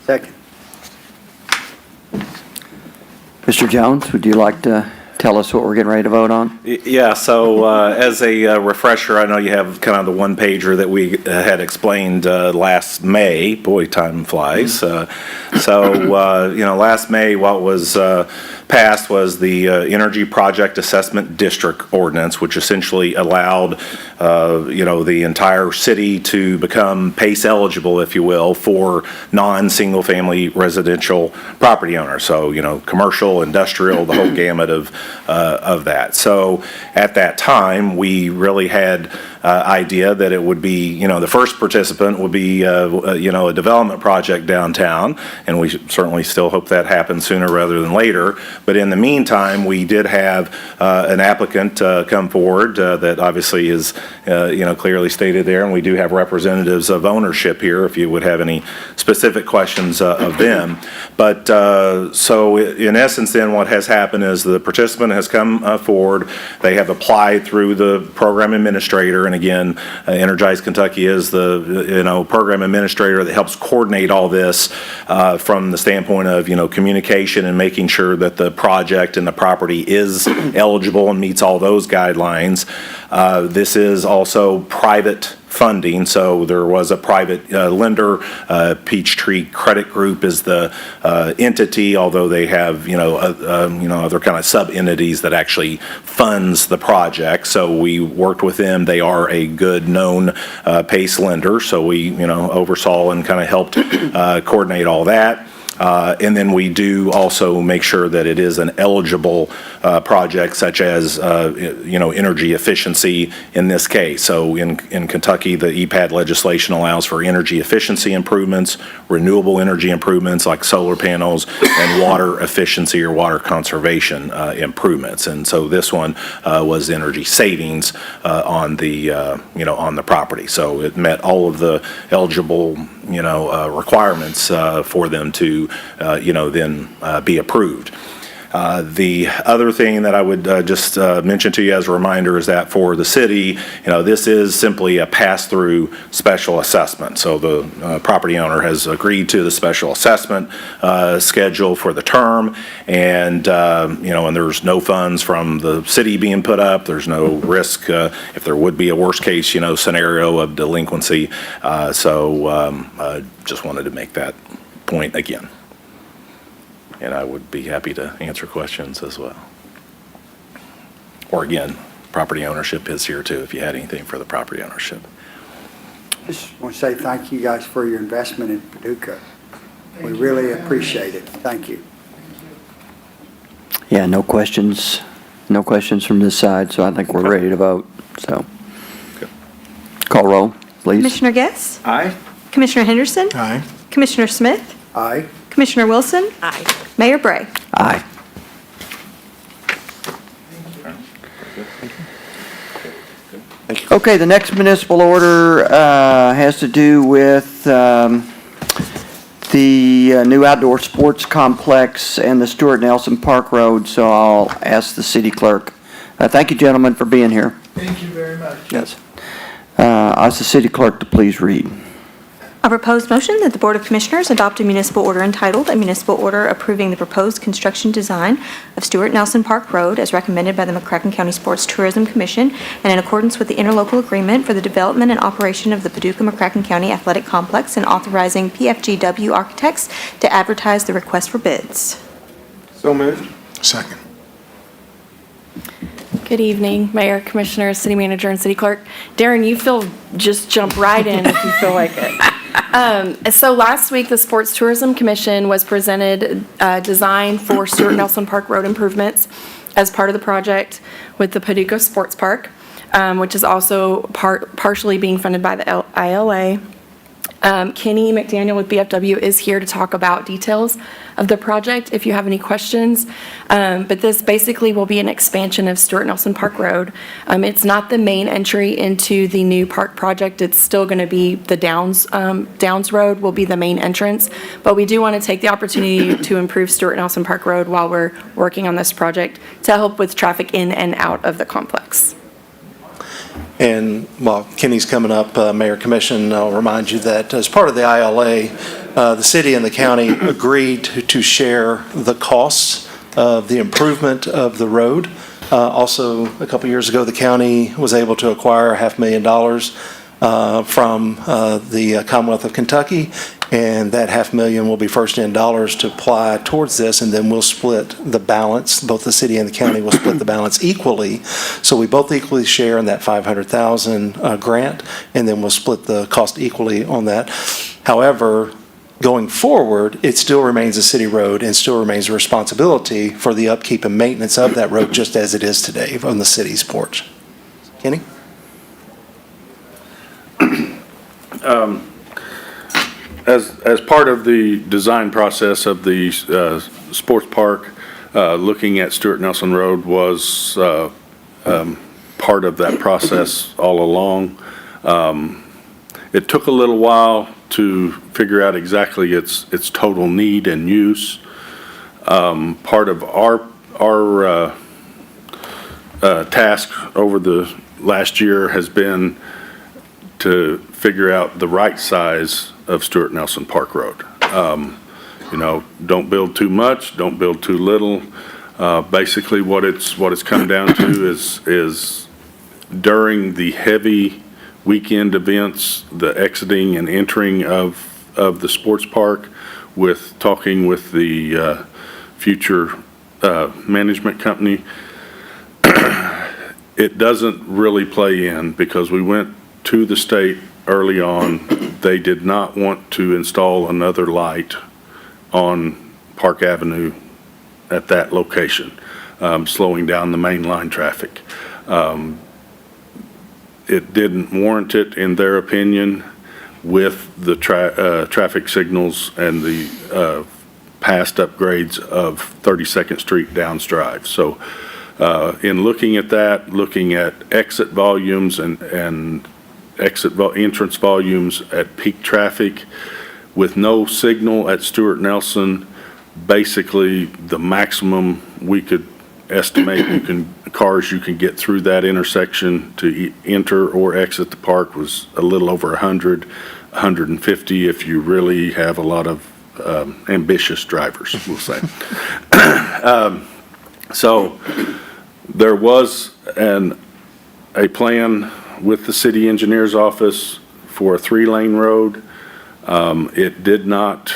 Second. Mr. Jones, would you like to tell us what we're getting ready to vote on? Yeah, so as a refresher, I know you have kind of the one-pager that we had explained last May. Boy, time flies. Last May, what was passed was the Energy Project Assessment District Ordinance, which essentially allowed, the entire city to become PACE eligible, if you will, for non-single-family residential property owners. So, commercial, industrial, the whole gamut of that. So at that time, we really had idea that it would be, the first participant would be, a development project downtown, and we certainly still hope that happens sooner rather than later. But in the meantime, we did have an applicant come forward that obviously is, clearly stated there, and we do have representatives of ownership here if you would have any specific questions of them. But so in essence, then what has happened is the participant has come forward. They have applied through the program administrator, and again, Energize Kentucky is the program administrator that helps coordinate all this from the standpoint of communication and making sure that the project and the property is eligible and meets all those guidelines. This is also private funding. So there was a private lender. Peachtree Credit Group is the entity, although they have, other kind of sub-entities that actually funds the project. So we worked with them. They are a good known PACE lender. So we, oversaw and kind of helped coordinate all that. And then we do also make sure that it is an eligible project, such as, energy efficiency in this case. So in Kentucky, the EPAD legislation allows for energy efficiency improvements, renewable energy improvements like solar panels, and water efficiency or water conservation improvements. And so this one was energy savings on the property. So it met all of the eligible, requirements for them to, then be approved. The other thing that I would just mention to you as a reminder is that for the city, this is simply a pass-through special assessment. So the property owner has agreed to the special assessment schedule for the term, and and there's no funds from the city being put up. There's no risk if there would be a worst-case, scenario of delinquency. Just wanted to make that point again. And I would be happy to answer questions as well. Or again, property ownership is here too, if you had anything for the property ownership. Just want to say thank you guys for your investment in Paducah. We really appreciate it. Thank you. Yeah, no questions from this side, so I think we're ready to vote, so. Call roll, please. Commissioner Guess? Aye. Commissioner Henderson? Aye. Commissioner Smith? Aye. Commissioner Wilson? Aye. Mayor Bray? Aye. Okay, the next municipal order has to do with the new outdoor sports complex and the Stuart Nelson Park Road, so I'll ask the city clerk. Thank you, gentlemen, for being here. Thank you very much. Yes. I'll ask the city clerk to please read. A proposed motion that the Board of Commissioners adopt a municipal order entitled, "A Municipal Order Approving the Proposed Construction Design of Stuart Nelson Park Road as recommended by the McCracken County Sports Tourism Commission and in accordance with the interlocal agreement for the development and operation of the Paducah-McCracken County Athletic Complex and authorizing PFGW Architects to advertise the request for bids." So moved. Second. Good evening, Mayor, Commissioners, City Manager, and City Clerk. Darren, just jump right in if you feel like it. So last week, the Sports Tourism Commission was presented design for Stuart Nelson Park Road improvements as part of the project with the Paducah Sports Park, which is also partially being funded by the ILA. Kenny McDaniel with BFW is here to talk about details of the project if you have any questions. But this basically will be an expansion of Stuart Nelson Park Road. It's not the main entry into the new park project. It's still going to be the Downs Road will be the main entrance. But we do want to take the opportunity to improve Stuart Nelson Park Road while we're working on this project to help with traffic in and out of the complex. And while Kenny's coming up, Mayor Commission, I'll remind you that as part of the ILA, the city and the county agreed to share the costs of the improvement of the road. Also, a couple years ago, the county was able to acquire $500,000 from the Commonwealth of Kentucky, and that $500,000 will be first in dollars to apply towards this, and then we'll split the balance. Both the city and the county will split the balance equally. So we both equally share in that $500,000 grant, and then we'll split the cost equally on that. However, going forward, it still remains a city road and still remains a responsibility for the upkeep and maintenance of that road, just as it is today on the city's porch. Kenny? As part of the design process of the sports park, looking at Stuart Nelson Road was part of that process all along. It took a little while to figure out exactly its total need and use. Part of our task over the last year has been to figure out the right size of Stuart Nelson Park Road. Don't build too much, don't build too little. Basically, what it's come down to is during the heavy weekend events, the exiting and entering of the sports park, with talking with the future management company. It doesn't really play in because we went to the state early on. They did not want to install another light on Park Avenue at that location, slowing down the main line traffic. It didn't warrant it, in their opinion, with the traffic signals and the past upgrades of 32nd Street downstrive. So in looking at that, looking at exit volumes and entrance volumes at peak traffic, with no signal at Stuart Nelson, basically the maximum we could estimate cars you can get through that intersection to enter or exit the park was a little over 100, 150 if you really have a lot of ambitious drivers, we'll say. So there was a plan with the city engineer's office for a 3-lane road. It did not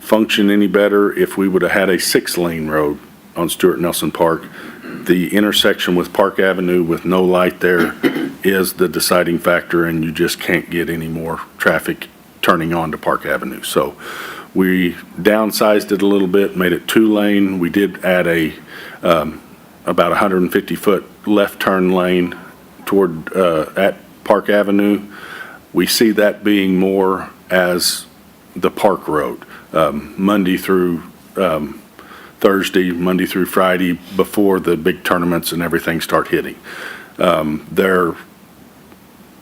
function any better if we would have had a 6-lane road on Stuart Nelson Park. The intersection with Park Avenue with no light there is the deciding factor, and you just can't get any more traffic turning on to Park Avenue. So we downsized it a little bit, made it 2-lane. We did add about 150-foot left turn lane toward at Park Avenue. We see that being more as the park road, Monday through Thursday, Monday through Friday, before the big tournaments and everything start hitting. Their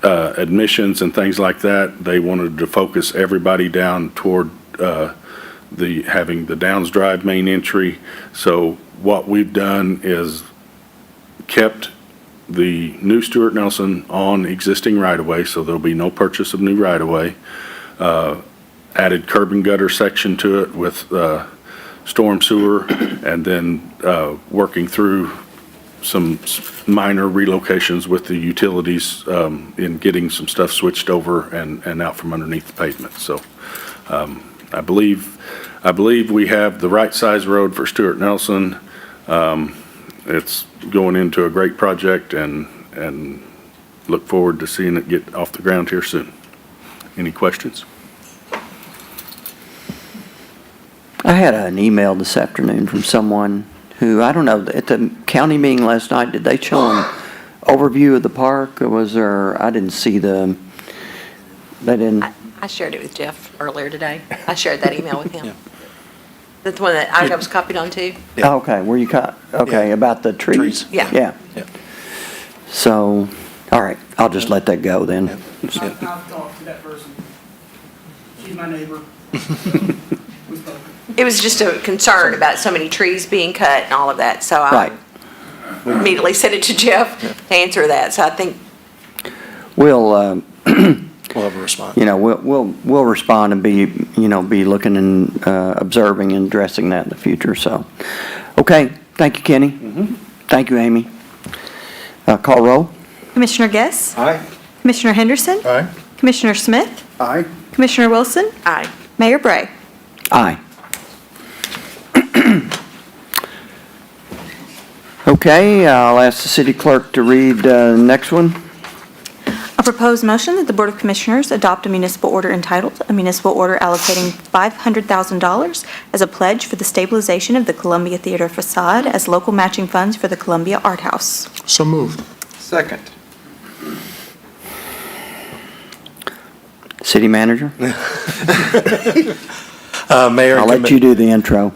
admissions and things like that, they wanted to focus everybody down toward having the Downs Drive main entry. So what we've done is kept the new Stuart Nelson on existing right-of-way, so there'll be no purchase of new right-of-way. Added curb and gutter section to it with storm sewer, and then working through some minor relocations with the utilities in getting some stuff switched over and out from underneath the pavement. So I believe we have the right size road for Stuart Nelson. It's going into a great project, and look forward to seeing it get off the ground here soon. Any questions? I had an email this afternoon from someone who, I don't know, at the county meeting last night, did they show an overview of the park, or was there, I didn't see they didn't? I shared it with Jeff earlier today. I shared that email with him. That's the one that I was copied on too. Yeah. Oh, okay, where you okay, about the trees? Yeah. Yeah. So, all right, I'll just let that go then. I've talked to that person. She's my neighbor. It was just a concern about so many trees being cut and all of that, so I immediately sent it to Jeff to answer that, so I think. We'll have a response. We'll respond and be looking and observing and addressing that in the future, so. Okay, thank you, Kenny. Thank you, Amy. Call roll. Commissioner Guess? Aye. Commissioner Henderson? Aye. Commissioner Smith? Aye. Commissioner Wilson? Aye. Mayor Bray? Aye. Okay, I'll ask the city clerk to read the next one. A proposed motion that the Board of Commissioners adopt a municipal order entitled, a municipal order allocating $500,000 as a pledge for the stabilization of the Columbia Theater facade as local matching funds for the Columbia Art House. So moved. Second. City manager? Mayor, I'll let you do the intro.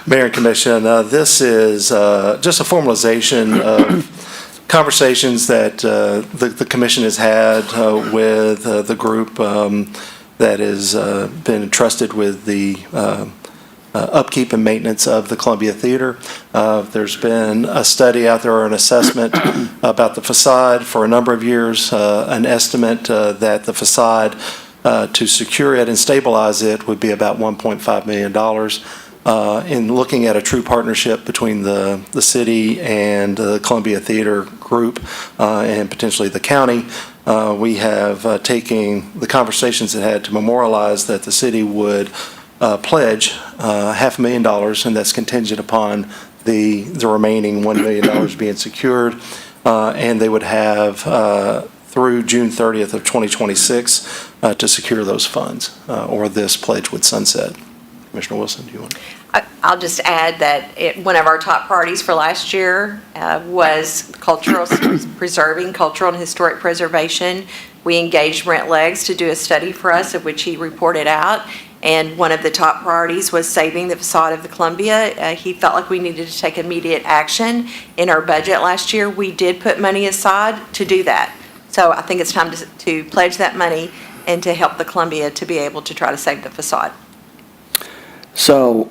Mayor and Commission, this is just a formalization of conversations that the commission has had with the group that has been entrusted with the upkeep and maintenance of the Columbia Theater. There's been a study out there, or an assessment about the facade for a number of years, an estimate that the facade to secure it and stabilize it would be about $1.5 million. In looking at a true partnership between the city and the Columbia Theater Group and potentially the county, we have taken the conversations that had to memorialize that the city would pledge $500,000, and that's contingent upon the remaining $1 million being secured, and they would have through June 30th of 2026 to secure those funds, or this pledge would sunset. Commissioner Wilson, do you want? I'll just add that one of our top priorities for last year was preserving cultural and historic preservation. We engaged Brent Leggs to do a study for us, of which he reported out. And one of the top priorities was saving the facade of the Columbia. He felt like we needed to take immediate action. In our budget last year, we did put money aside to do that. So I think it's time to pledge that money and to help the Columbia to be able to try to save the facade. So,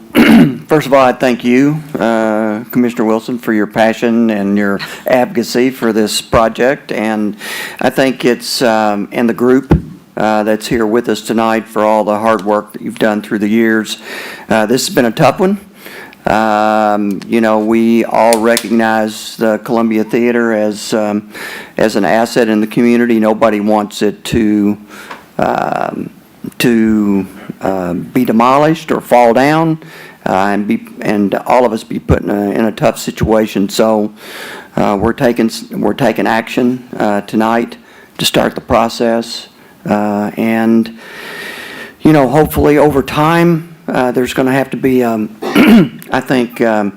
first of all, I thank you, Commissioner Wilson, for your passion and your advocacy for this project. And I think it's, and the group that's here with us tonight for all the hard work that you've done through the years. This has been a tough one. We all recognize the Columbia Theater as an asset in the community. Nobody wants it to be demolished or fall down, and all of us be put in a tough situation. So we're taking action tonight to start the process, and hopefully over time there's going to have to be I think an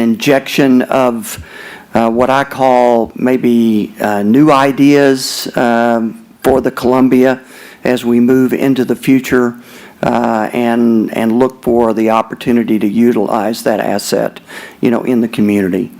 injection of what I call maybe new ideas for the Columbia as we move into the future, and look for the opportunity to utilize that asset, in the community.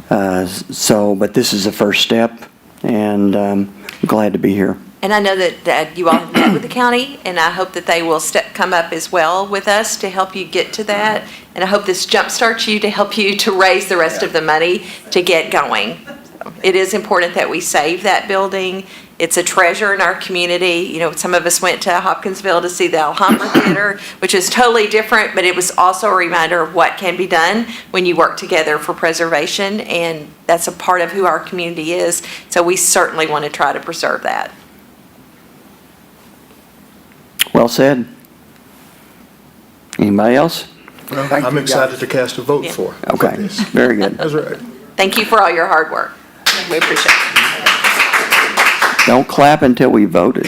But this is the first step, and I'm glad to be here. And I know that you all have met with the county, and I hope that they will come up as well with us to help you get to that. And I hope this jumpstarts you to help you to raise the rest of the money to get going. So it is important that we save that building. It's a treasure in our community. Some of us went to Hopkinsville to see the Alhambra Theater, which is totally different, but it was also a reminder of what can be done when you work together for preservation, and that's a part of who our community is. So we certainly want to try to preserve that. Well said. Anybody else? I'm excited to cast a vote for. Okay, very good. That's right. Thank you for all your hard work. We appreciate it. Don't clap until we voted.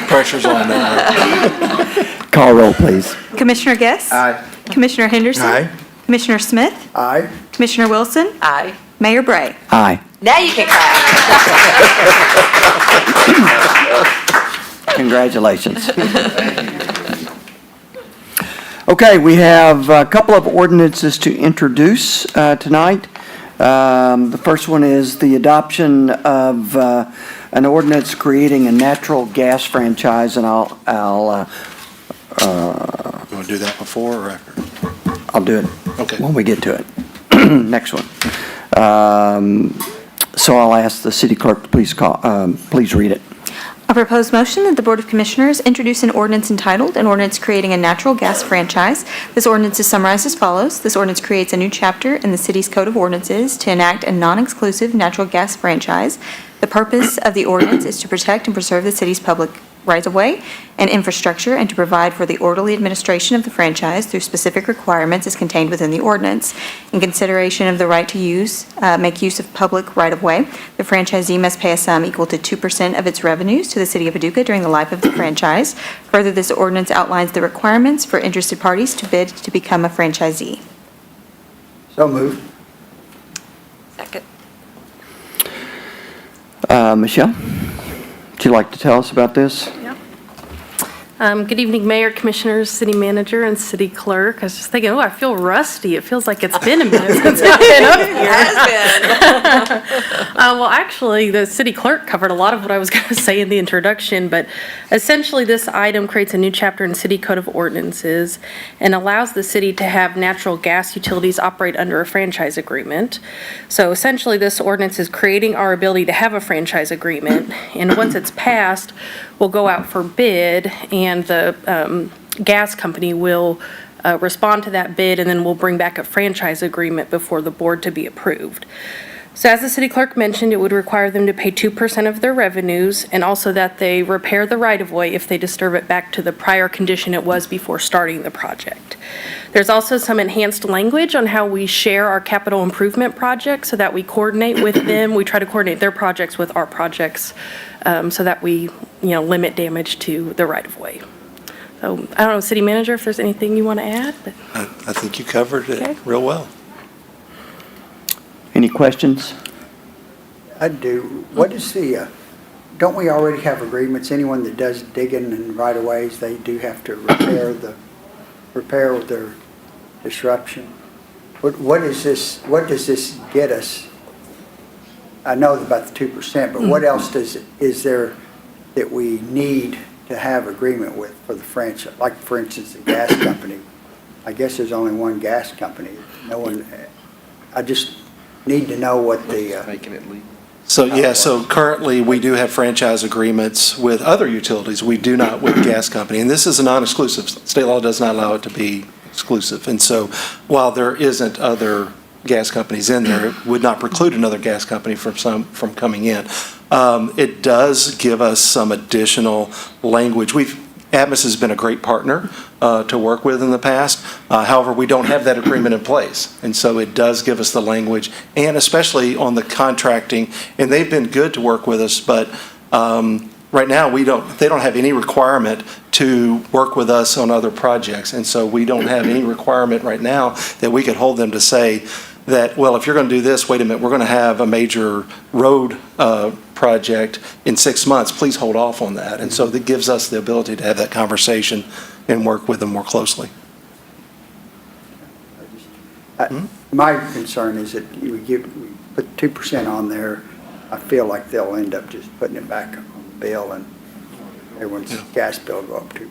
Pressure's on now. Call roll, please. Commissioner Guess? Aye. Commissioner Henderson? Aye. Commissioner Smith? Aye. Commissioner Wilson? Aye. Mayor Bray? Aye. Now you can clap. Congratulations. Okay, we have a couple of ordinances to introduce tonight. The first one is the adoption of an ordinance creating a natural gas franchise, and I'll You want to do that before or after? I'll do it Okay. when we get to it. Next one. So I'll ask the city clerk to please read it. A proposed motion that the Board of Commissioners introduce an ordinance entitled, an ordinance creating a natural gas franchise. This ordinance is summarized as follows. This ordinance creates a new chapter in the city's code of ordinances to enact a non-exclusive natural gas franchise. The purpose of the ordinance is to protect and preserve the city's public rights-of-way and infrastructure, and to provide for the orderly administration of the franchise through specific requirements as contained within the ordinance. In consideration of the right to make use of public right-of-way, the franchisee must pay a sum equal to 2% of its revenues to the City of Paducah during the life of the franchise. Further, this ordinance outlines the requirements for interested parties to bid to become a franchisee. So moved. Second. Michelle, would you like to tell us about this? Good evening, Mayor, Commissioners, City Manager, and City Clerk. I was just thinking, I feel rusty. It feels like it's been a minute since I've been up here. It has been. Well, actually, the City Clerk covered a lot of what I was going to say in the introduction, but essentially this item creates a new chapter in City Code of Ordinances and allows the city to have natural gas utilities operate under a franchise agreement. So essentially, this ordinance is creating our ability to have a franchise agreement, and once it's passed, we'll go out for bid, and the gas company will respond to that bid, and then we'll bring back a franchise agreement before the board to be approved. So as the city clerk mentioned, it would require them to pay 2% of their revenues, and also that they repair the right-of-way if they disturb it back to the prior condition it was before starting the project. There's also some enhanced language on how we share our capital improvement projects so that we coordinate with them. We try to coordinate their projects with our projects so that we, limit damage to the right-of-way. So I don't know, City Manager, if there's anything you want to add? But I think you covered it Okay. real well. Any questions? I do. What is don't we already have agreements? Anyone that does digging in right-of-ways, they do have to repair their disruption. What does this get us? I know about the 2%, but what else is there that we need to have agreement with for the franchise? Like, for instance, the gas company. I guess there's only one gas company. No one, I just need to know what the, Making it legal. So currently, we do have franchise agreements with other utilities. We do not with gas company. And this is a non-exclusive. State law does not allow it to be exclusive. And so while there isn't other gas companies in there, it would not preclude another gas company from coming in. It does give us some additional language. Atmos has been a great partner to work with in the past. However, we don't have that agreement in place. And so it does give us the language, and especially on the contracting, and they've been good to work with us, but right now they don't have any requirement to work with us on other projects. And so we don't have any requirement right now that we could hold them to say that, well, if you're going to do this, wait a minute, we're going to have a major road project in 6 months, please hold off on that. And so that gives us the ability to have that conversation and work with them more closely. my concern is that we put 2% on there. I feel like they'll end up just putting it back on the bill, and everyone's gas bill go up 2%.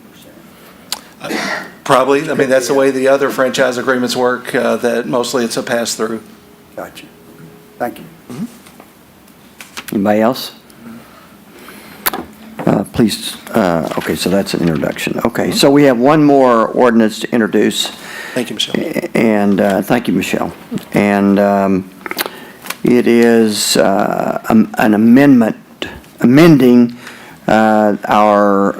Probably. I mean, that's the way the other franchise agreements work, that mostly it's a pass-through. Gotcha. Thank you. Anybody else? Please, okay, so that's an introduction. Okay, so we have one more ordinance to introduce. Thank you, Michelle. And thank you, Michelle. And it is an amendment, amending our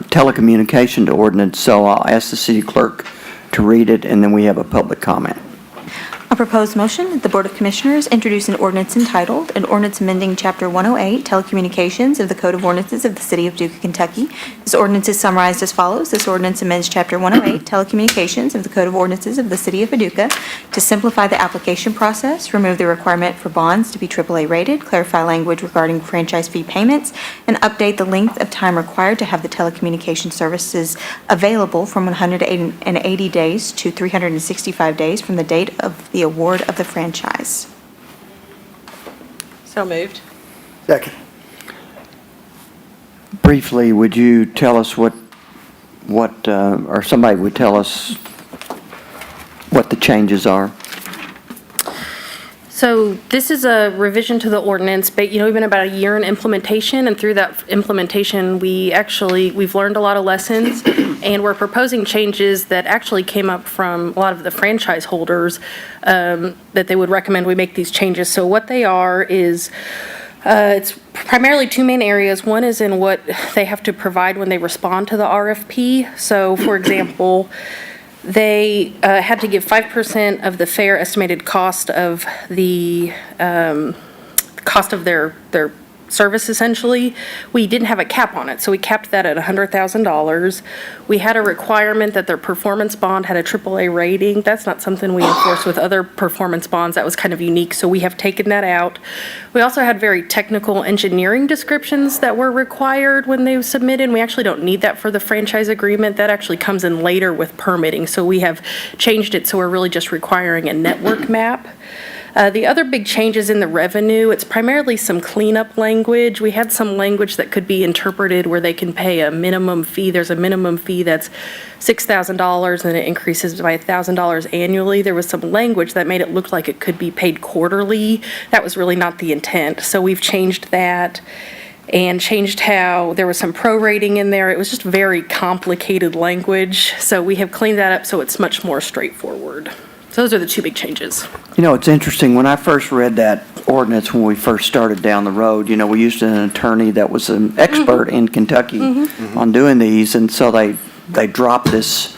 telecommunication ordinance. So I'll ask the city clerk to read it, and then we have a public comment. A proposed motion that the Board of Commissioners introduce an ordinance entitled, an ordinance amending Chapter 108 Telecommunications of the Code of Ordinances of the City of Paducah, Kentucky. This ordinance is summarized as follows. This ordinance amends Chapter 108 Telecommunications of the Code of Ordinances of the City of Paducah to simplify the application process, remove the requirement for bonds to be AAA rated, clarify language regarding franchise fee payments, and update the length of time required to have the telecommunication services available from 180 days to 365 days from the date of the award of the franchise. So moved. Second. Briefly, would you tell us or somebody would tell us what the changes are? So this is a revision to the ordinance, but we've been about a year in implementation, and through that implementation, we've learned a lot of lessons, and we're proposing changes that actually came up from a lot of the franchise holders, that they would recommend we make these changes. So what they are is, it's primarily two main areas. One is in what they have to provide when they respond to the RFP. So for example, they had to give 5% of the fair estimated cost of the cost of their service, essentially. We didn't have a cap on it, so we capped that at $100,000. We had a requirement that their performance bond had a AAA rating. That's not something we enforce with other performance bonds. That was kind of unique, so we have taken that out. We also had very technical engineering descriptions that were required when they submitted. We actually don't need that for the franchise agreement. That actually comes in later with permitting, so we have changed it, so we're really just requiring a network map. The other big changes in the revenue, it's primarily some cleanup language. We had some language that could be interpreted where they can pay a minimum fee. There's a minimum fee that's $6,000 and it increases by $1,000 annually. There was some language that made it look like it could be paid quarterly. That was really not the intent. So we've changed that and changed how there was some prorating in there. It was just very complicated language. So we have cleaned that up so it's much more straightforward. So those are the two big changes. You know, it's interesting, when I first read that ordinance, when we first started down the road, you know, we used an attorney that was an expert in Kentucky on doing these, and so they dropped this,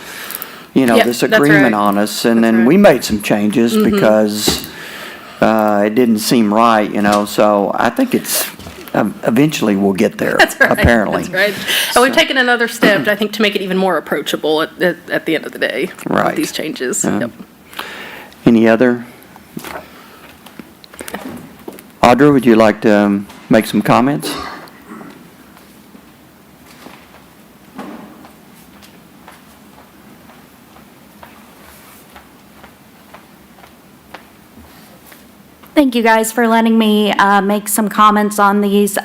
you know, Yep, this that's agreement right. on us, and That's then right. we made some changes because it didn't seem right, you know, so I think it's, eventually we'll get there, That's right. apparently. That's right. And we've taken another step, I think, to make it even more approachable at the end of the day. Right. With these changes. Yeah. Yep. Any other? Audra, would you like to make some comments? Thank you guys for letting me make some comments on these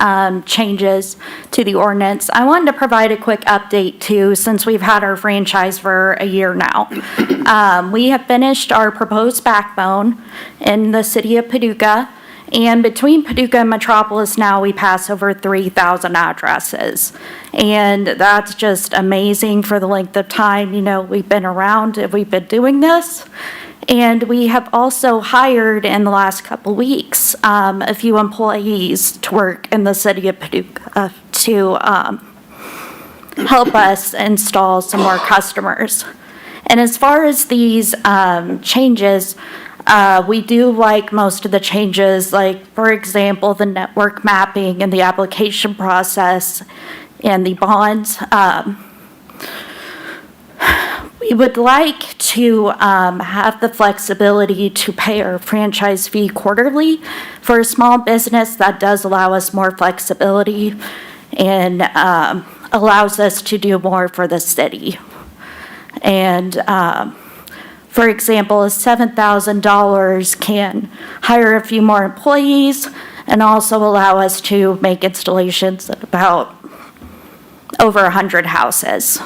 changes to the ordinance. I wanted to provide a quick update too, since we've had our franchise for a year now. We have finished our proposed backbone in the city of Paducah, and between Paducah and Metropolis now, we pass over 3,000 addresses. And that's just amazing for the length of time, you know, we've been around, we've been doing this. And we have also hired in the last couple weeks a few employees to work in the city of Paducah to help us install some more customers. And as far as these changes, we do like most of the changes, like, for example, the network mapping and the application process and the bonds. We would like to have the flexibility to pay our franchise fee quarterly. For a small business, that does allow us more flexibility and allows us to do more for the city. And for example, $7,000 can hire a few more employees and also allow us to make installations at about over 100 houses.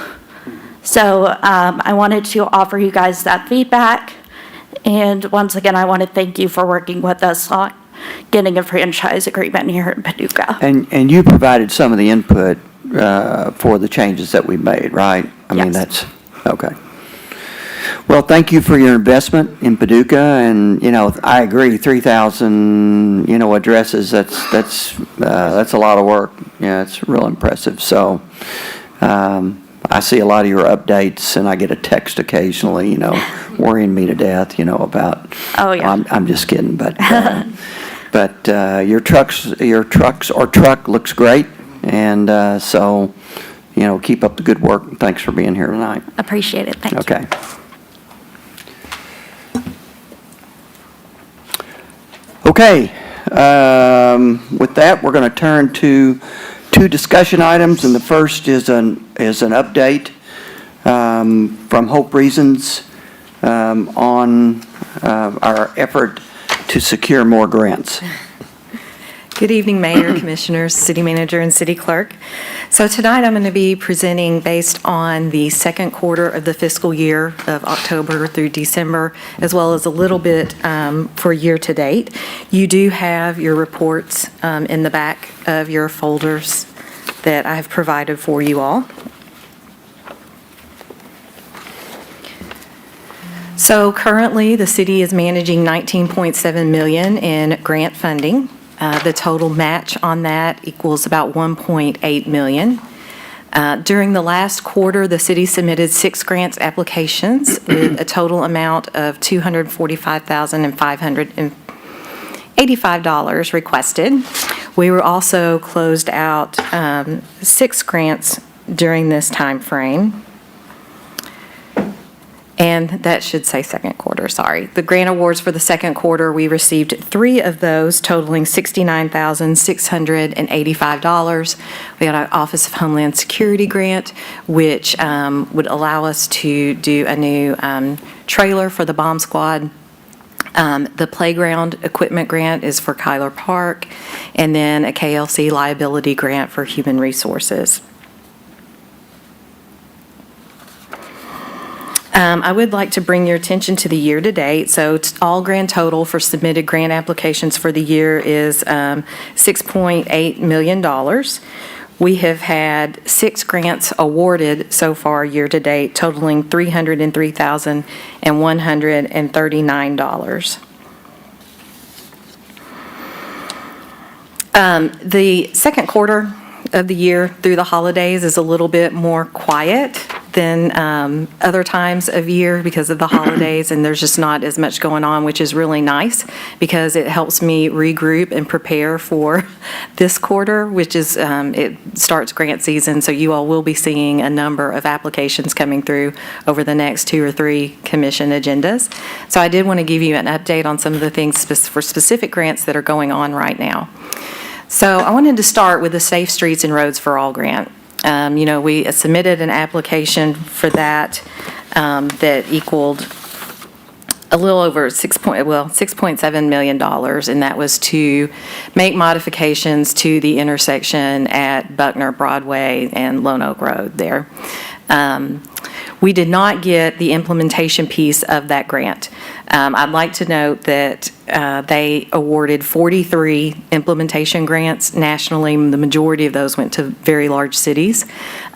So I wanted to offer you guys that feedback. And once again, I want to thank you for working with us on getting a franchise agreement here in Paducah. And you provided some of the input for the changes that we made, right? I mean, Yes. that's, okay. Well, thank you for your investment in Paducah, and, you know, I agree, 3,000, you know, addresses, that's a lot of work. Yeah, it's real impressive. So, I see a lot of your updates, and I get a text occasionally, you know, worrying me to death, you know, about. Oh, yeah. I'm just kidding, but your truck looks great, and so, you know, keep up the good work, and thanks for being here tonight. Appreciate it. Thank you. Okay. Okay, with that, we're going to turn to two discussion items, and the first is an update from Hope Reasons on our effort to secure more grants. Good evening, Mayor, Commissioners, City Manager, and City Clerk. So tonight I'm going to be presenting based on the second quarter of the fiscal year of October through December, as well as a little bit for year-to-date. You do have your reports in the back of your folders that I've provided for you all. So currently, the city is managing $19.7 million in grant funding. The total match on that equals about $1.8 million. During the last quarter, the city submitted 6 grants applications with a total amount of $245,585 requested. We were also closed out 6 grants during this time frame. And that should say second quarter, sorry. The grant awards for the second quarter, we received 3 of those totaling $69,685. We got an Office of Homeland Security grant, which would allow us to do a new trailer for the bomb squad. The playground equipment grant is for Kyler Park, and then a KLC liability grant for human resources. I would like to bring your attention to the year-to-date. So all grand total for submitted grant applications for the year is $6.8 million. We have had 6 grants awarded so far year-to-date, totaling $303,139. The second quarter of the year through the holidays is a little bit more quiet than other times of year because of the holidays, and there's just not as much going on, which is really nice because it helps me regroup and prepare for this quarter, which is, it starts grant season, so you all will be seeing a number of applications coming through over the next 2 or 3 commission agendas. So I did want to give you an update on some of the things for specific grants that are going on right now. So I wanted to start with the Safe Streets and Roads for All grant. We submitted an application for that that equaled a little over $6.7 million, and that was to make modifications to the intersection at Buckner, Broadway, and Lone Oak Road there. We did not get the implementation piece of that grant. I'd like to note that they awarded 43 implementation grants nationally. The majority of those went to very large cities.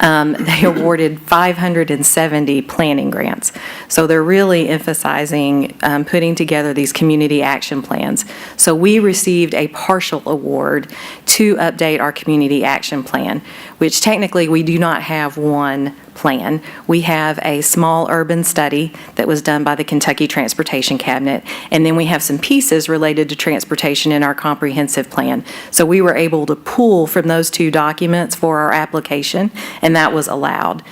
They awarded 570 planning grants. So they're really emphasizing putting together these community action plans. So we received a partial award to update our community action plan, which technically we do not have one plan. We have a small urban study that was done by the Kentucky Transportation Cabinet, and then we have some pieces related to transportation in our comprehensive plan. So we were able to pull from those 2 documents for our application, and that was allowed.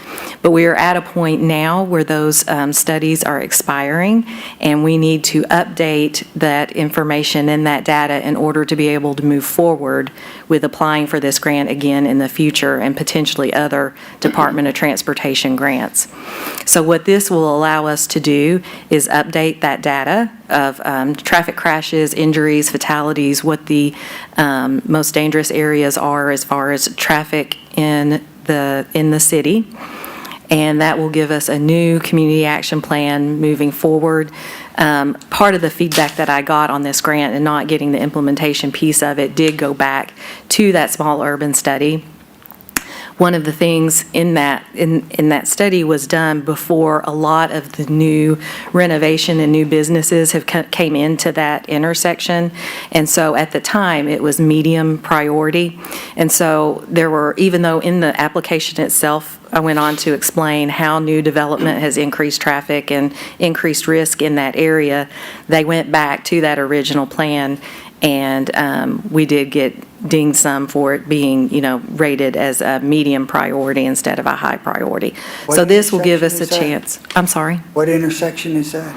But we are at a point now where those studies are expiring, and we need to update that information and that data in order to be able to move forward with applying for this grant again in the future and potentially other Department of Transportation grants. So what this will allow us to do is update that data of traffic crashes, injuries, fatalities, what the most dangerous areas are as far as traffic in the city. And that will give us a new community action plan moving forward. Part of the feedback that I got on this grant and not getting the implementation piece of it did go back to that small urban study. One of the things in that study was done before a lot of the new renovation and new businesses came into that intersection. And so at the time, it was medium priority. And so there were, even though in the application itself, I went on to explain how new development has increased traffic and increased risk in that area, they went back to that original plan, and we did get dinged some for it being, rated as a medium priority instead of a high priority. So this will give us a chance. I'm sorry? What intersection is that?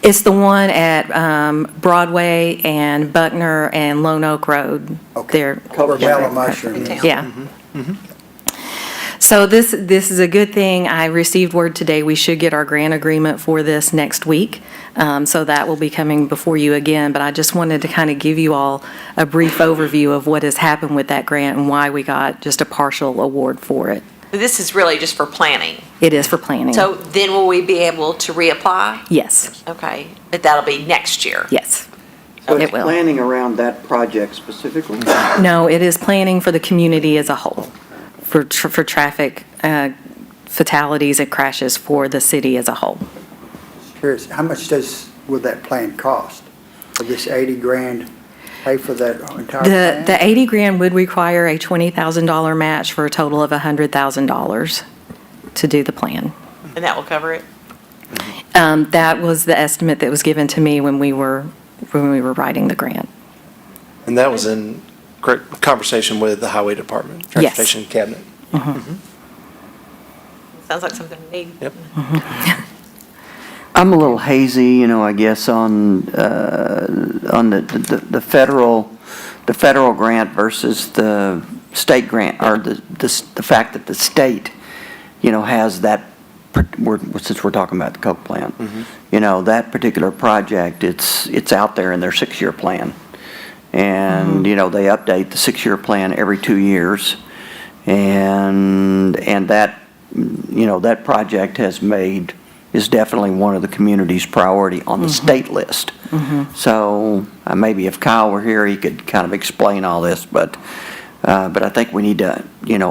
It's the one at Broadway and Buckner and Lone Oak Road. Okay. There. Corbella Mushroom. Yeah. So this is a good thing. I received word today we should get our grant agreement for this next week. So that will be coming before you again. But I just wanted to kind of give you all a brief overview of what has happened with that grant and why we got just a partial award for it. This is really just for planning. It is for planning. So then will we be able to reapply? Yes. Okay, but that'll be next year? Yes. So It it's will. planning around that project specifically? No, it is planning for the community as a whole, for traffic fatalities and crashes for the city as a whole. Curious, how much will that plan cost? Will this 80 grand pay for that entire plan? The 80 grand would require a $20,000 match for a total of $100,000 to do the plan. And that will cover it? That was the estimate that was given to me when we were writing the grant. And that was in conversation with the Highway Department, Yes. Transportation Cabinet. Sounds like something we need. Yep. I'm a little hazy, I guess, on the federal grant versus the state grant, or the fact that the state, has that, since we're talking about the Coke plant, that particular project, it's out there in their 6-year plan. And, they update the 6-year plan every 2 years. And that, that project is definitely one of the community's priority on the state list. So maybe if Kyle were here, he could kind of explain all this, but But I think we need to,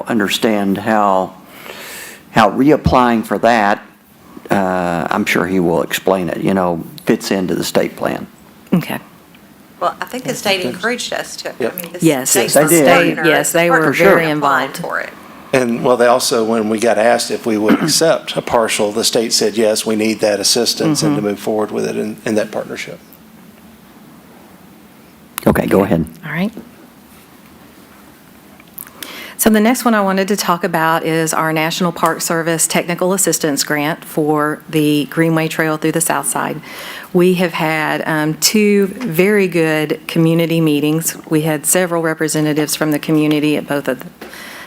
understand how reapplying for that, I'm sure he will explain it, fits into the state plan. Okay. Well, I think the state encouraged us to. Yep. I mean, the Yes, state's they a did. partner. Yes, they were Partner very in applying involved. for it. And, well, they also, when we got asked if we would accept a partial, the state said, yes, we need that assistance and to move forward with it in that partnership. Okay, go ahead. All right. So the next one I wanted to talk about is our National Park Service Technical Assistance Grant for the Greenway Trail through the South Side. We have had 2 very good community meetings. We had several representatives from the community at both of them.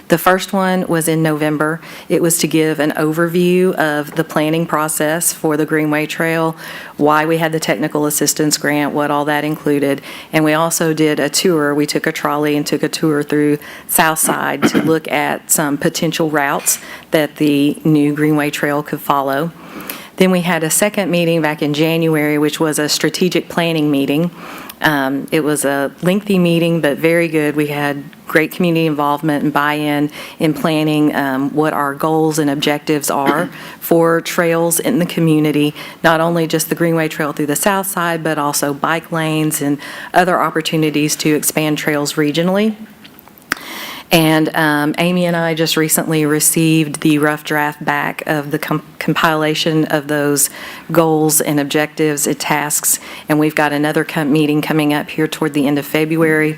The first one was in November. It was to give an overview of the planning process for the Greenway Trail, why we had the technical assistance grant, what all that included. And we also did a tour. We took a trolley and took a tour through Southside to look at some potential routes that the new Greenway Trail could follow. Then we had a second meeting back in January, which was a strategic planning meeting. It was a lengthy meeting, but very good. We had great community involvement and buy-in in planning what our goals and objectives are for trails in the community, not only just the Greenway Trail through the South Side, but also bike lanes and other opportunities to expand trails regionally. And Amy and I just recently received the rough draft back of the compilation of those goals and objectives and tasks. And we've got another meeting coming up here toward the end of February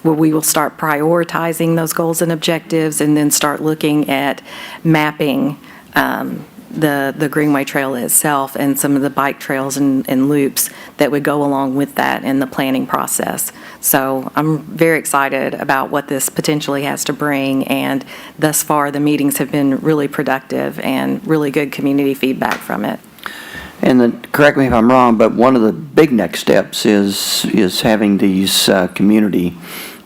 where we will start prioritizing those goals and objectives and then start looking at mapping the Greenway Trail itself and some of the bike trails and loops that would go along with that in the planning process. So I'm very excited about what this potentially has to bring, and thus far the meetings have been really productive and really good community feedback from it. And correct me if I'm wrong, but one of the big next steps is having these community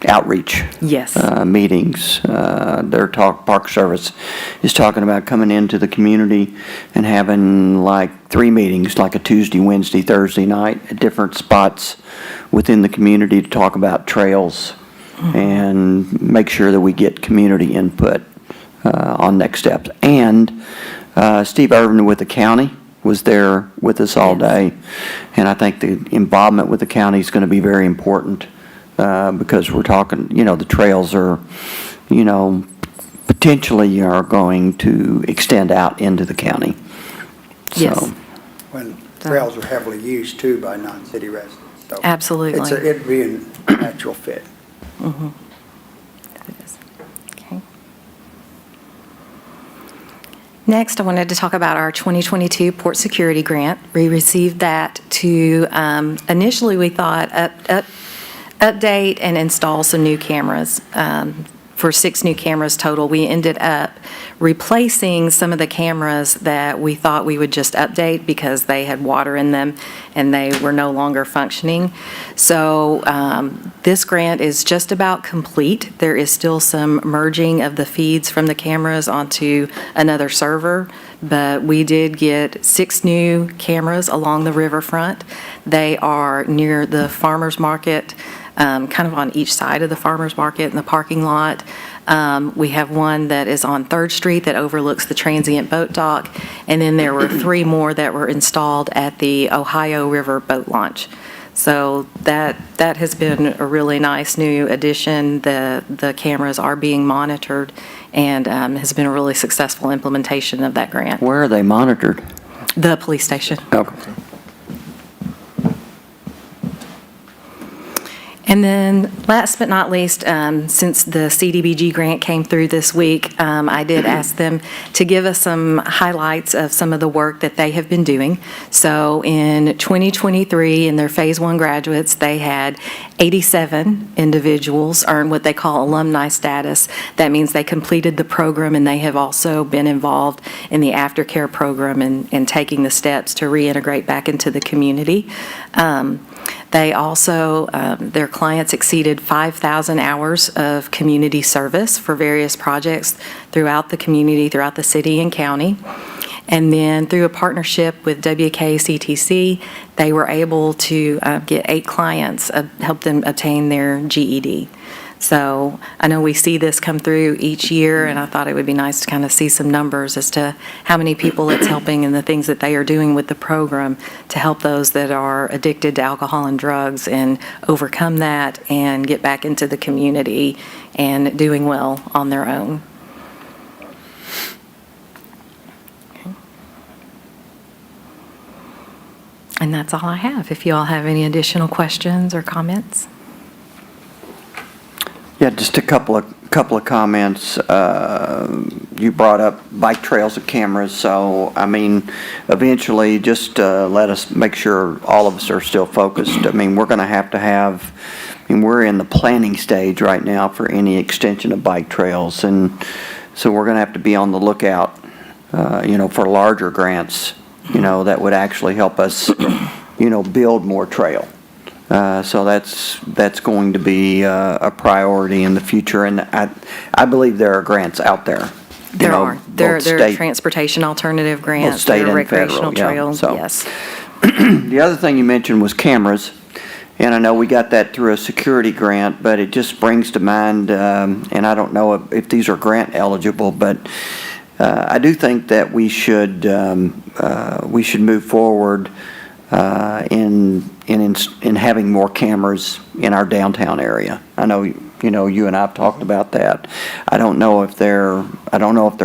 outreach Yes. meetings. Their Park Service is talking about coming into the community and having like 3 meetings, like a Tuesday, Wednesday, Thursday night at different spots within the community to talk about trails and make sure that we get community input on next steps. And Steve Irvin with the county was there with us all day, and I think the involvement with the county is going to be very important. Because we're talking, the trails are, potentially are going to extend out into the county. Yes. So, When trails are heavily used too by non-city residents. So Absolutely. it'd be a natural fit. Mhm. It is. Okay. Next, I wanted to talk about our 2022 Port Security Grant. We received that to, initially we thought update and install some new cameras. For 6 new cameras total. We ended up replacing some of the cameras that we thought we would just update because they had water in them and they were no longer functioning. So this grant is just about complete. There is still some merging of the feeds from the cameras onto another server, but we did get 6 new cameras along the riverfront. They are near the farmers market, kind of on each side of the farmers market in the parking lot. We have one that is on 3rd Street that overlooks the transient boat dock. And then there were 3 more that were installed at the Ohio River boat launch. So that has been a really nice new addition. The cameras are being monitored and has been a really successful implementation of that grant. where are they monitored? The police station. Okay. And then, last but not least, since the CDBG grant came through this week, I did ask them to give us some highlights of some of the work that they have been doing. So in 2023, in their Phase 1 graduates, they had 87 individuals earn what they call alumni status. That means they completed the program and they have also been involved in the aftercare program and taking the steps to reintegrate back into the community. They also, their clients exceeded 5,000 hours of community service for various projects throughout the community, throughout the city and county. And then through a partnership with WKCTC, they were able to get 8 clients, help them obtain their GED. So I know we see this come through each year, and I thought it would be nice to kind of see some numbers as to how many people it's helping and the things that they are doing with the program to help those that are addicted to alcohol and drugs and overcome that and get back into the community and doing well on their own. And that's all I have. If you all have any additional questions or comments. Yeah, just a couple of comments. You brought up bike trails and cameras, so, I mean, eventually, just let us make sure all of us are still focused. I mean, we're going to have, I mean, we're in the planning stage right now for any extension of bike trails, and so we're going to have to be on the lookout, for larger grants, that would actually help us, build more trail. So that's going to be a priority in the future, and I believe there are grants out there. There are. There are state, transportation alternative grants, state there are and federal, recreational yeah, trails, so. yes. The other thing you mentioned was cameras, and I know we got that through a security grant, but it just brings to mind, and I don't know if these are grant eligible, but I do think that we should move forward in having more cameras in our downtown area. I know, you and I have talked about that. I don't know if they're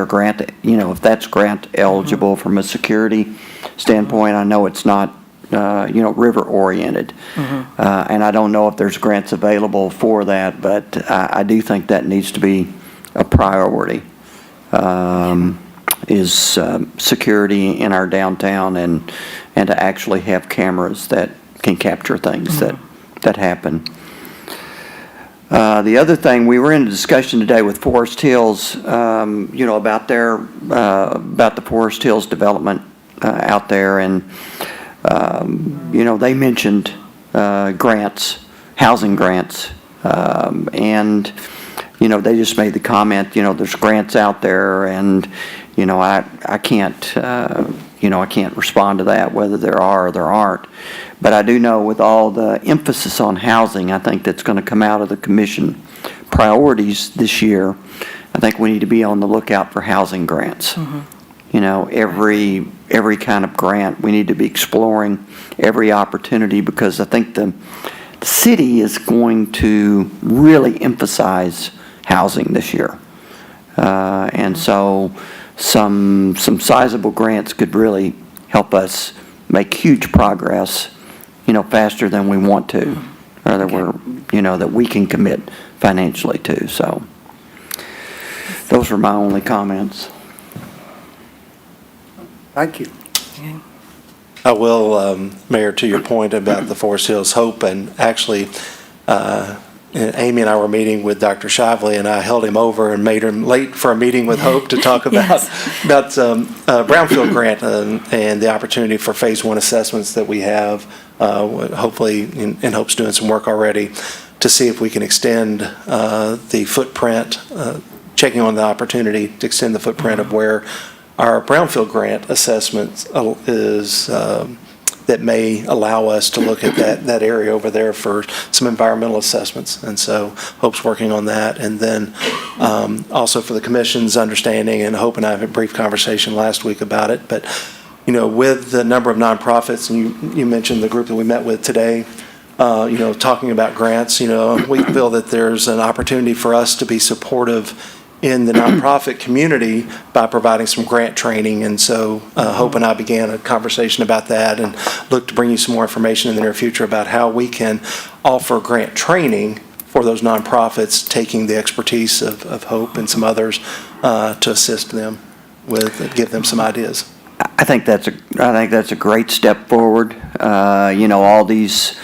grant, if that's grant eligible from a security standpoint. I know it's not, river oriented. And I don't know if there's grants available for that, but I do think that needs to be a priority. Is security in our downtown and to actually have cameras that can capture things that happen. The other thing, we were in a discussion today with Forest Hills, about the Forest Hills development out there, and they mentioned grants, housing grants, and they just made the comment, there's grants out there, and I can't I can't respond to that, whether there are or there aren't. But I do know with all the emphasis on housing, I think that's going to come out of the commission priorities this year. I think we need to be on the lookout for housing grants. Every kind of grant, we need to be exploring every opportunity, because I think the city is going to really emphasize housing this year. And so some sizable grants could really help us make huge progress, faster than we want to, or that we're, that we can commit financially to. So those are my only comments. Thank you. I will, Mayor, to your point about the Forest Hills Hope, and actually, Amy and I were meeting with Dr. Shively, and I held him over and made him late for a meeting with Hope to talk about Brownfield grant and the opportunity for Phase 1 assessments that we have, hopefully, and Hope's doing some work already, to see if we can extend the footprint, checking on the opportunity to extend the footprint of where our Brownfield grant assessment is, that may allow us to look at that area over there for some environmental assessments. And so Hope's working on that. And then also for the commission's understanding, and Hope and I had a brief conversation last week about it, but with the number of nonprofits, and you mentioned the group that we met with today, talking about grants, we feel that there's an opportunity for us to be supportive in the nonprofit community by providing some grant training. And so Hope and I began a conversation about that, and look to bring you some more information in the near future about how we can offer grant training for those nonprofits, taking the expertise of Hope and some others to assist them with, give them some ideas. I think that's a great step forward. All these,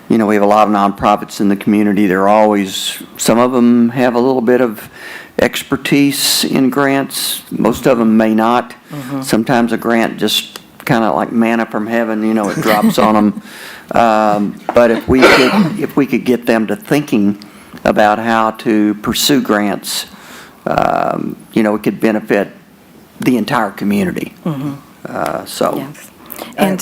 we have a lot of nonprofits in the community. They're always, some of them have a little bit of expertise in grants. Most of them may not. Sometimes a grant just kind of like manna from heaven, it drops on them. But if we could get them to thinking about how to pursue grants, it could benefit the entire community. Yes. And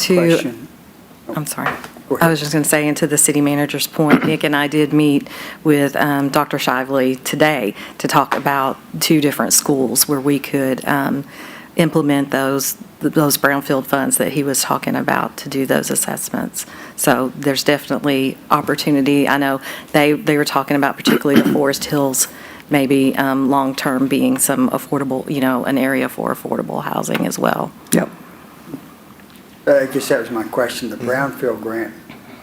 I'm sorry. I was just going to say, and to the city manager's point, Nick and I did meet with Dr. Shively today to talk about 2 different schools where we could implement those brownfield funds that he was talking about to do those assessments. So there's definitely opportunity. I know they were talking about particularly the Forest Hills, maybe long-term being some affordable, an area for affordable housing as well. Yep. I guess that was my question, the brownfield grant.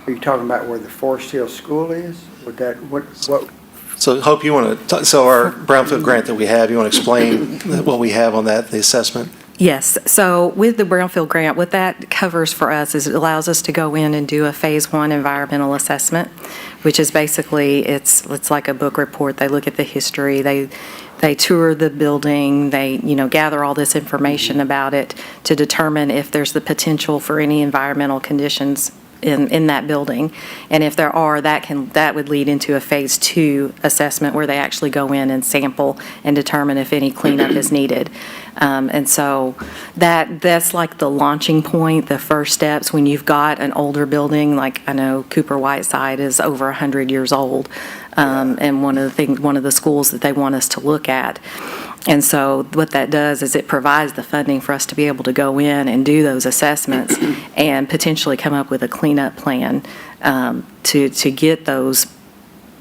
Are you talking about where the Forest Hill School is? Would that, what? So Hope, you want to, so our brownfield grant that we have, you want to explain what we have on that, the assessment? Yes, so with the brownfield grant, what that covers for us is it allows us to go in and do a Phase 1 environmental assessment, which is basically, it's like a book report. They look at the history, they tour the building, they, gather all this information about it to determine if there's the potential for any environmental conditions in that building. And if there are, that would lead into a Phase 2 assessment where they actually go in and sample and determine if any cleanup is needed. And so that's like the launching point, the first steps when you've got an older building, like I know Cooper Whiteside is over 100 years old, and one of the schools that they want us to look at. And so what that does is it provides the funding for us to be able to go in and do those assessments and potentially come up with a cleanup plan to get those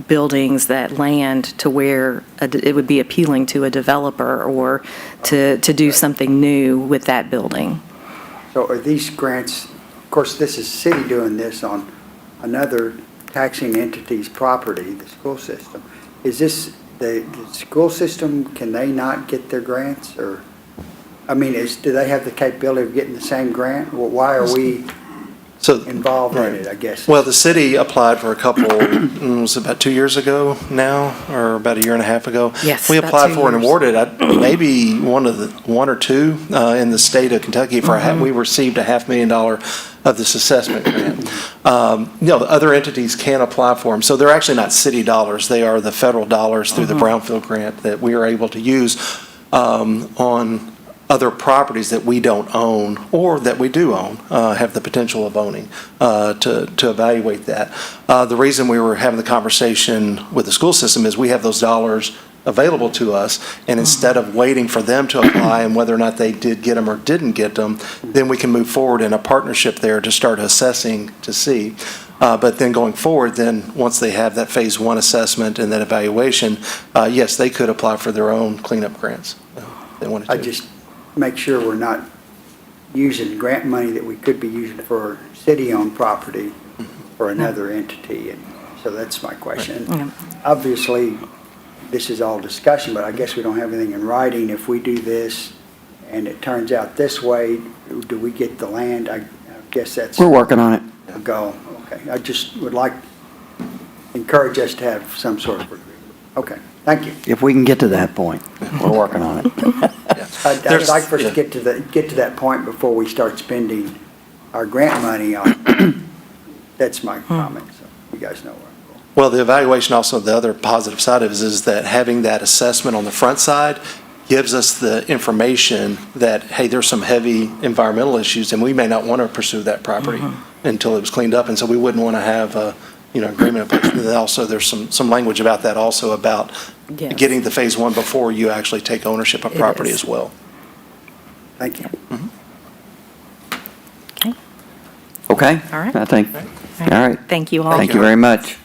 buildings, that land, to where it would be appealing to a developer or to do something new with that building. So are these grants, of course, this is city doing this on another taxing entity's property, the school system. Is this the school system, can they not get their grants? Or, I mean, do they have the capability of getting the same grant? Well, why are we involved in it, I guess? Well, the city applied for a couple, was it about 2 years ago now, or about a year and a half ago? Yes, We about applied 2 for and years. awarded, maybe one or two in the state of Kentucky for, we received a $500,000 of this assessment grant. Other entities can apply for them. So they're actually not city dollars. They are the federal dollars through the brownfield grant that we are able to use on other properties that we don't own or that we do own, have the potential of owning, to evaluate that. The reason we were having the conversation with the school system is we have those dollars available to us, and instead of waiting for them to apply and whether or not they did get them or didn't get them, then we can move forward in a partnership there to start assessing to see. But then going forward, then once they have that Phase 1 assessment and that evaluation, yes, they could apply for their own cleanup grants. If they wanted to. I just make sure we're not using grant money that we could be using for city-owned property for another entity. And so that's my question. And obviously, this is all discussion, but I guess we don't have anything in writing. If we do this and it turns out this way, do we get the land? I guess that's We're working on it. a goal. Okay, I just would like, encourage us to have some sort of agreement. Okay, thank you. If we can get to that point, we're working on it. I'd like for us to get to that point before we start spending our grant money on, that's my comment, so you guys know where I'm going. Well, the evaluation also, the other positive side of it is that having that assessment on the front side gives us the information that, hey, there's some heavy environmental issues and we may not want to pursue that property until it was cleaned up. And so we wouldn't want to have a, agreement. But also there's some language about that also about getting the Phase 1 before you actually take ownership of property as well. Thank you. Okay? All right. I think, all right. Thank you all. Thank you very much.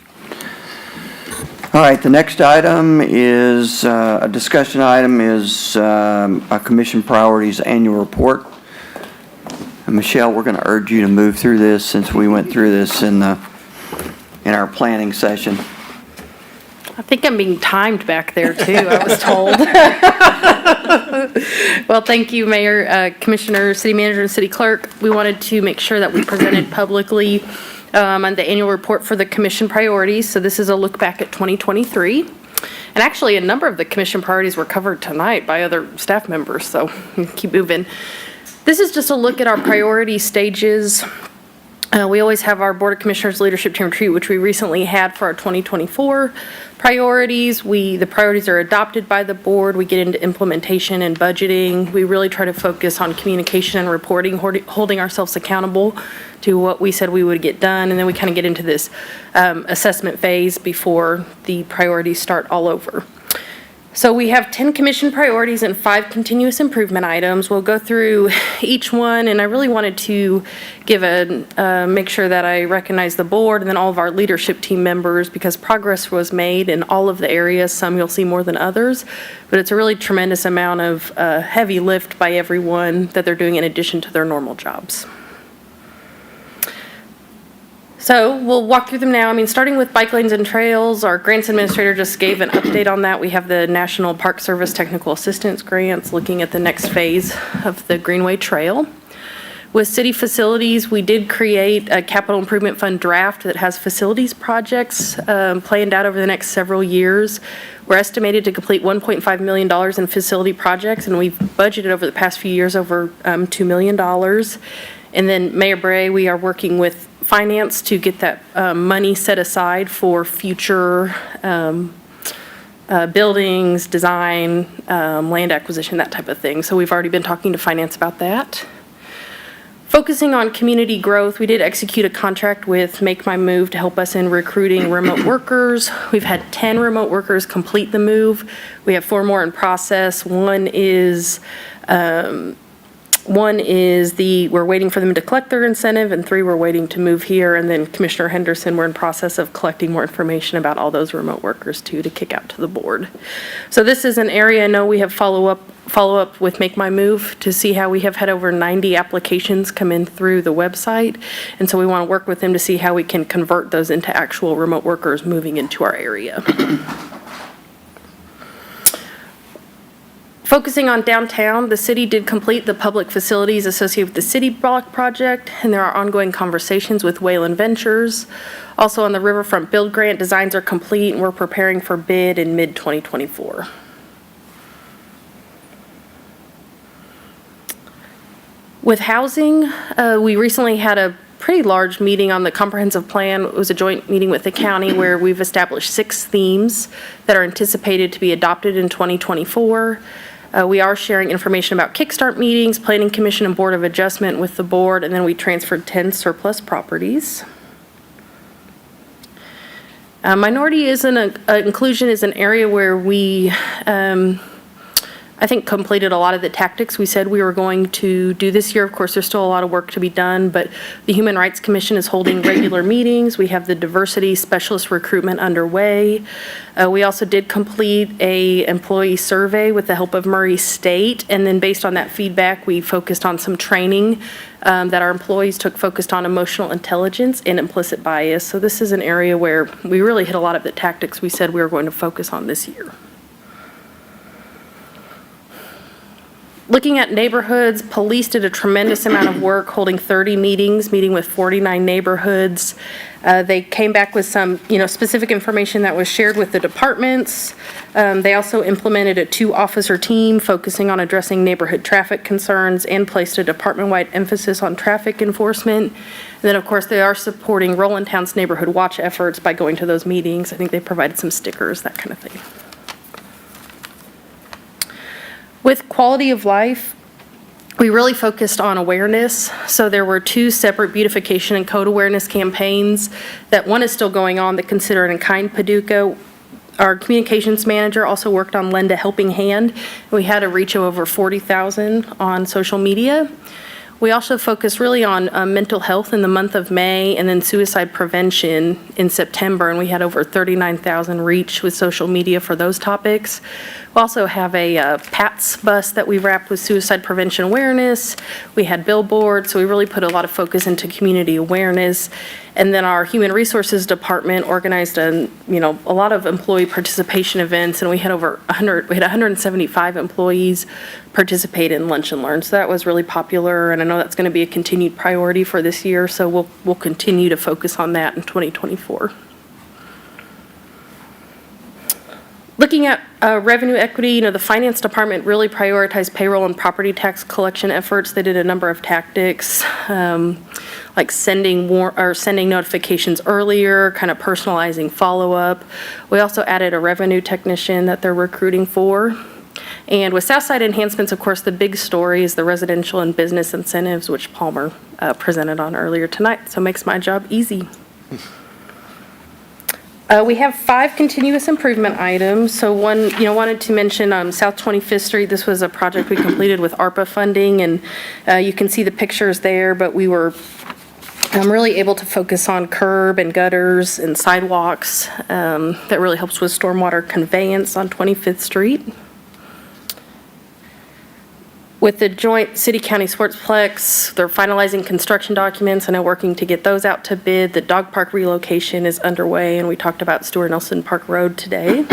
All right, the next item is, a discussion item is a Commission Priorities Annual Report. And Michelle, we're going to urge you to move through this since we went through this in our planning session. I think I'm being timed back there too, I was told. Well, thank you, Mayor, Commissioner, City Manager, and City Clerk. We wanted to make sure that we presented publicly on the annual report for the commission priorities. So this is a look back at 2023. And actually, a number of the commission priorities were covered tonight by other staff members, so keep moving. This is just a look at our priority stages We always have our Board of Commissioners Leadership Team Retreat, which we recently had for our 2024 priorities. The priorities are adopted by the board. We get into implementation and budgeting. We really try to focus on communication and reporting, holding ourselves accountable to what we said we would get done. And then we kind of get into this assessment phase before the priorities start all over. So we have 10 commission priorities and 5 continuous improvement items. We'll go through each one, and I really wanted to give make sure that I recognize the board and then all of our leadership team members, because progress was made in all of the areas. Some you'll see more than others, but it's a really tremendous amount of heavy lift by everyone that they're doing in addition to their normal jobs. So we'll walk through them now. I mean, starting with bike lanes and trails, our grants administrator just gave an update on that. We have the National Park Service Technical Assistance Grants looking at the next phase of the Greenway Trail. With city facilities, we did create a capital improvement fund draft that has facilities projects planned out over the next several years. We're estimated to complete $1.5 million in facility projects, and we've budgeted over the past few years over $2 million. And then Mayor Bray, we are working with finance to get that money set aside for future buildings, design, land acquisition, that type of thing. So we've already been talking to finance about that. Focusing on community growth, we did execute a contract with Make My Move to help us in recruiting remote workers. We've had 10 remote workers complete the move. We have 4 more in process. One is we're waiting for them to collect their incentive, and 3 we're waiting to move here. And then Commissioner Henderson, we're in process of collecting more information about all those remote workers too, to kick out to the board. So this is an area I know we have follow up with Make My Move to see how we have had over 90 applications come in through the website. And so we want to work with them to see how we can convert those into actual remote workers moving into our area. Focusing on downtown, the city did complete the public facilities associated with the City Block project, and there are ongoing conversations with Wayland Ventures. Also on the Riverfront Build Grant, designs are complete, and we're preparing for bid in mid-2024. With housing, we recently had a pretty large meeting on the comprehensive plan. It was a joint meeting with the county where we've established 6 themes that are anticipated to be adopted in 2024. We are sharing information about Kickstart meetings, Planning Commission, and Board of Adjustment with the board, and then we transferred 10 surplus properties. Minority inclusion is an area where we I think completed a lot of the tactics we said we were going to do this year. Of course, there's still a lot of work to be done, but the Human Rights Commission is holding regular meetings. We have the diversity specialist recruitment underway. We also did complete a employee survey with the help of Murray State, and then based on that feedback, we focused on some training that our employees took focused on emotional intelligence and implicit bias. So this is an area where we really hit a lot of the tactics we said we were going to focus on this year. Looking at neighborhoods, police did a tremendous amount of work holding 30 meetings, meeting with 49 neighborhoods. They came back with some, specific information that was shared with the departments. They also implemented a 2-officer team focusing on addressing neighborhood traffic concerns and placed a department-wide emphasis on traffic enforcement. And then, of course, they are supporting Roland Town's neighborhood watch efforts by going to those meetings. I think they provided some stickers, that kind of thing. With quality of life, we really focused on awareness. So there were 2 separate beautification and code awareness campaigns. That one is still going on, the Considerate and Kind Paducah. Our communications manager also worked on Lend a Helping Hand. We had a reach of over 40,000 on social media. We also focused really on mental health in the month of May, and then suicide prevention in September, and we had over 39,000 reach with social media for those topics. We also have a PATS bus that we wrapped with suicide prevention awareness. We had billboards, so we really put a lot of focus into community awareness. And then our Human Resources Department organized a lot of employee participation events, and we had over 175 employees participate in Lunch and Learn. So that was really popular, and I know that's going to be a continued priority for this year, so we'll continue to focus on that in 2024. Looking at revenue equity, the finance department really prioritized payroll and property tax collection efforts. They did a number of tactics, like sending notifications earlier, kind of personalizing follow-up. We also added a revenue technician that they're recruiting for. And with Southside enhancements, of course, the big story is the residential and business incentives, which Palmer presented on earlier tonight. So it makes my job easy. We have 5 continuous improvement items. So one, wanted to mention South 25th Street. This was a project we completed with ARPA funding, and you can see the pictures there, but we were really able to focus on curb and gutters and sidewalks. That really helps with stormwater conveyance on 25th Street. With the joint city-county sportsplex, they're finalizing construction documents and are working to get those out to bid. The dog park relocation is underway, and we talked about Stuart Nelson Park Road today.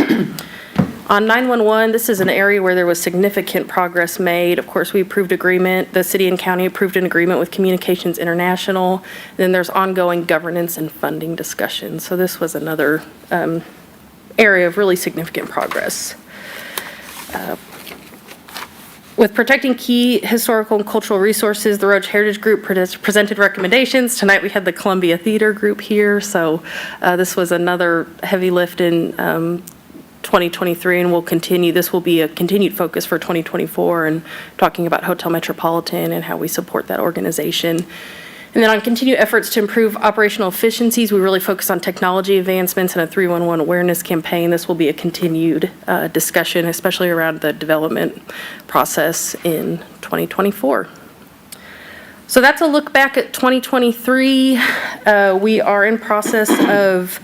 On 911, this is an area where there was significant progress made. Of course, we approved agreement. The city and county approved an agreement with Communications International. Then there's ongoing governance and funding discussions. So this was another area of really significant progress. With protecting key historical and cultural resources, the Roach Heritage Group presented recommendations. Tonight we had the Columbia Theater Group here, so this was another heavy lift in 2023, and we'll continue. This will be a continued focus for 2024, and talking about Hotel Metropolitan and how we support that organization. And then on continued efforts to improve operational efficiencies, we really focus on technology advancements and a 311 awareness campaign. This will be a continued discussion, especially around the development process in 2024. So that's a look back at 2023. We are in process of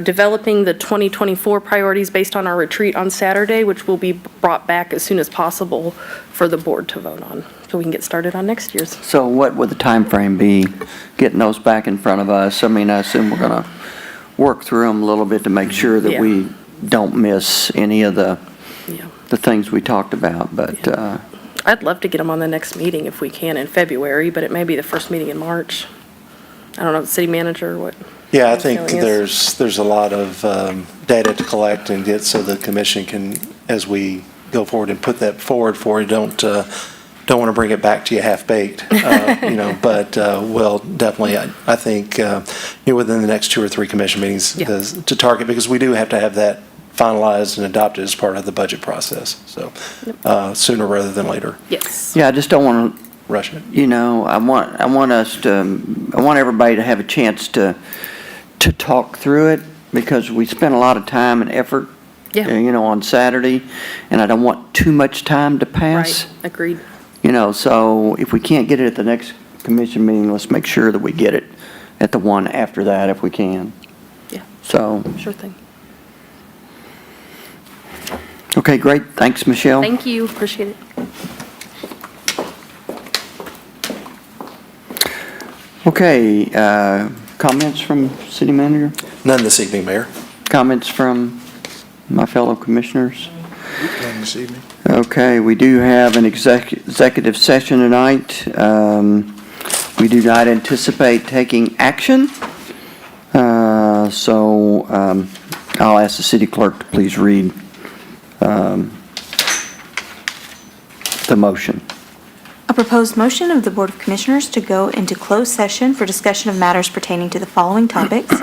developing the 2024 priorities based on our retreat on Saturday, which will be brought back as soon as possible for the board to vote on, so we can get started on next year's. So what would the time frame be, getting those back in front of us? I mean, I assume we're going to work through them a little bit to make sure that we don't miss any of the things we talked about, but... I'd love to get them on the next meeting if we can in February, but it may be the first meeting in March. I don't know, the city manager, what? Yeah, I think there's a lot of data to collect and get so the commission can, as we go forward and put that forward for you, don't want to bring it back to you half-baked, but we'll definitely, I think, within the next 2 or 3 commission meetings to target, because we do have to have that finalized and adopted as part of the budget process, so sooner rather than later. Yes. Yeah, I just don't want to rush it. I want everybody to have a chance to talk through it, because we spent a lot of time and effort, on Saturday, and I don't want too much time to pass. Right, agreed. So if we can't get it at the next commission meeting, let's make sure that we get it at the one after that if we can. Yeah. So. Sure thing. Okay, great. Thanks, Michelle. Thank you. Appreciate it. Okay, comments from city manager? None this evening, Mayor. Comments from my fellow commissioners? None this evening. Okay, we do have an executive session tonight. We do not anticipate taking action. So I'll ask the city clerk to please read the motion. A proposed motion of the Board of Commissioners to go into closed session for discussion of matters pertaining to the following topics: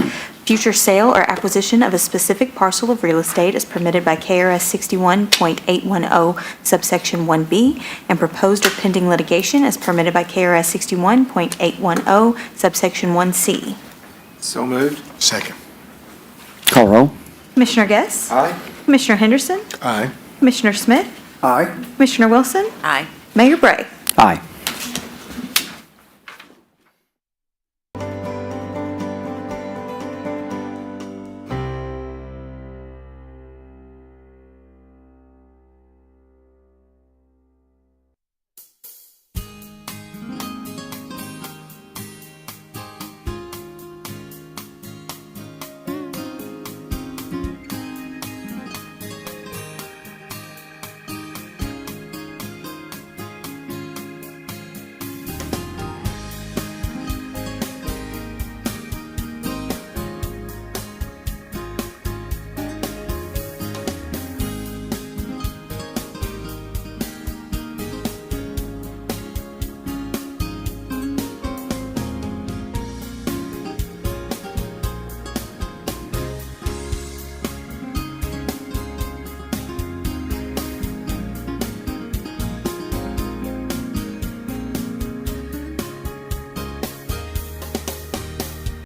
future sale or acquisition of a specific parcel of real estate as permitted by KRS 61.810 subsection 1B, and proposed or pending litigation as permitted by KRS 61.810 subsection 1C. So moved. Second. Call roll. Commissioner Guess? Aye. Commissioner Henderson? Aye. Commissioner Smith? Aye. Commissioner Wilson? Aye. Mayor Bray? Aye.